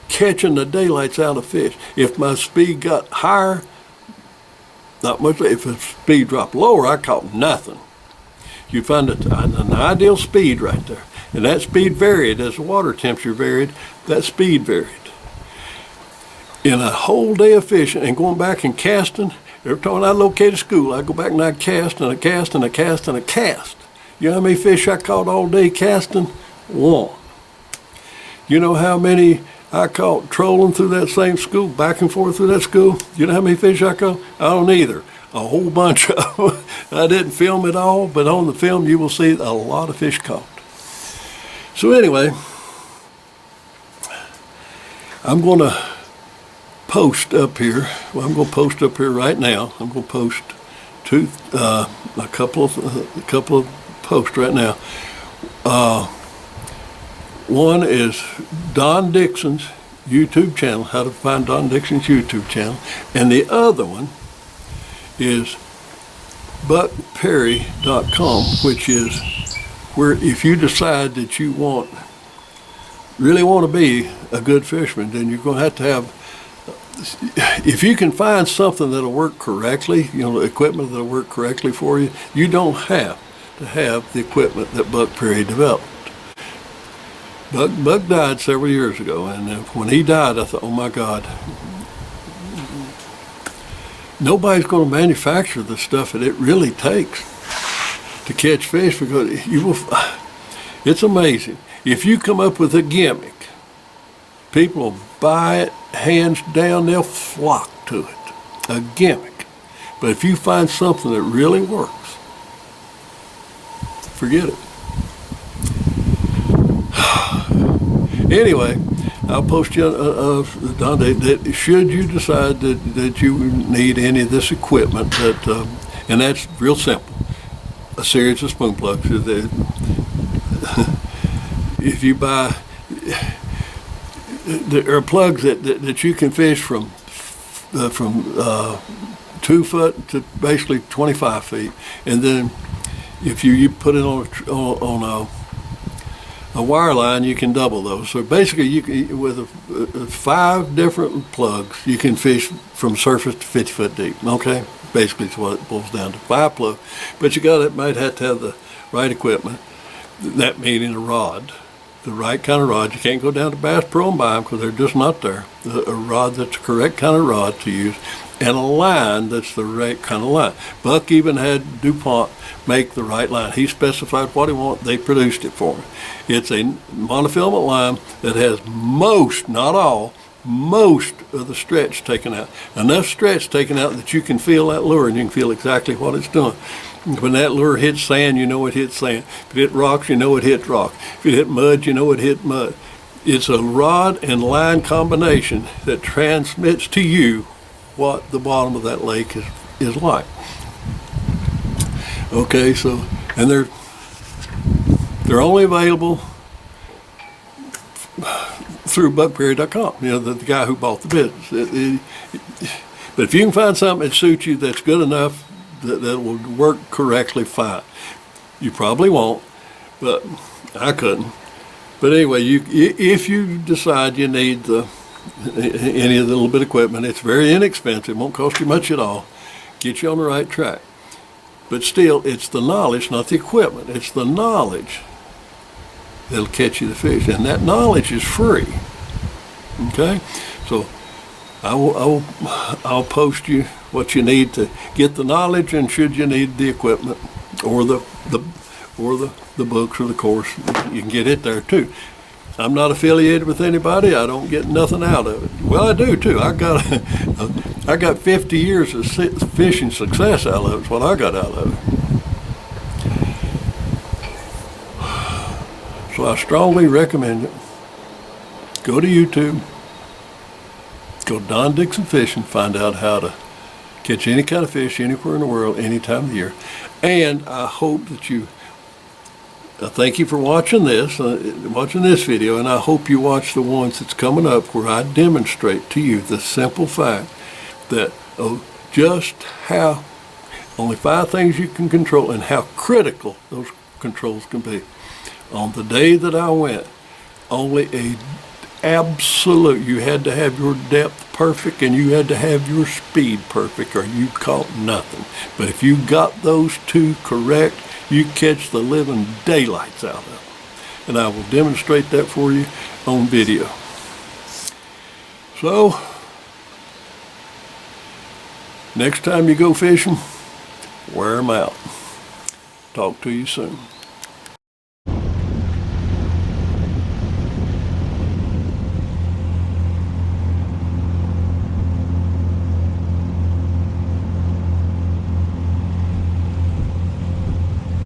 catching the daylights out of fish. If my speed got higher, not much. If the speed dropped lower, I caught nothing. You find an ideal speed right there. And that speed varied as the water temperature varied, that speed varied. In a whole day of fishing and going back and casting, every time I locate a school, I go back and I cast and I cast and I cast and I cast. You know how many fish I caught all day casting? 1. You know how many I caught trolling through that same school, back and forth through that school? You know how many fish I caught? I don't either. A whole bunch of them. I didn't film it all, but on the film you will see a lot of fish caught. So anyway, I'm going to post up here. Well, I'm going to post up here right now. I'm going to post a couple of posts right now. One is Don Dixon's YouTube channel, how to find Don Dixon's YouTube channel, and the other one is buckperry.com, which is where if you decide that you really want to be a good fisherman, then you're going to have, if you can find something that'll work correctly, equipment that'll work correctly for you, you don't have to have the equipment that Buck Perry developed. Buck died several years ago, and when he died, I thought, oh my God, nobody's going to manufacture the stuff that it really takes to catch fish, because it's amazing. If you come up with a gimmick, People will buy it, hands down, they'll flock to it. A gimmick. But if you find something that really works, forget it. Anyway, I'll post you Don, that should you decide that you need any of this equipment, that and that's real simple. A series of spoon plugs. If you buy, there are plugs that you can fish from 2 foot to basically 25 feet, and then if you put it on a wire line, you can double those. So basically, you can, with 5 different plugs, you can fish from surface to 50 foot deep. Okay, basically, it's what it boils down to. 5 plugs, but you might have to have the right equipment. That meaning a rod, the right kind of rod. You can't go down to Bass Pro and buy them because they're just not there. A rod that's the correct kind of rod to use, and a line that's the right kind of line. Buck even had DuPont make the right line. He specified what he wanted. They produced it for him. It's a monofilament line that has most, not all, most of the stretch taken out. Enough stretch taken out that you can feel that lure and you can feel exactly what it's doing. When that lure hits sand, you know it hits sand. If it hit rocks, you know it hit rock. If it hit mud, you know it hit mud. It's a rod and line combination that transmits to you what the bottom of that lake is like. Okay, so, and they're only available through buckperry.com, you know, the guy who bought the business. But if you can find something that suits you, that's good enough, that will work correctly, fine. You probably won't, but I couldn't. But anyway, if you decide you need any of the little bit of equipment, it's very inexpensive, won't cost you much at all, get you on the right track. But still, it's the knowledge, not the equipment. It's the knowledge that'll catch you the fish, and that knowledge is free. Okay, so I'll post you what you need to get the knowledge, and should you need the equipment or the books or the course, you can get it there too. I'm not affiliated with anybody. I don't get nothing out of it. Well, I do too. I got 50 years of fishing success out of it. It's what I got out of it. So I strongly recommend it. Go to YouTube. Go to Don Dixon Fishing. Find out how to catch any kind of fish anywhere in the world, any time of the year. And I hope that thank you for watching this video, and I hope you watch the ones that's coming up where I demonstrate to you the simple fact that just how only 5 things you can control and how critical those controls can be. On the day that I went, only a absolute, you had to have your depth perfect and you had to have your speed perfect or you caught nothing. But if you got those 2 correct, you catch the living daylights out of it. And I will demonstrate that for you on video. So, next time you go fishing, wear them out. Talk to you soon.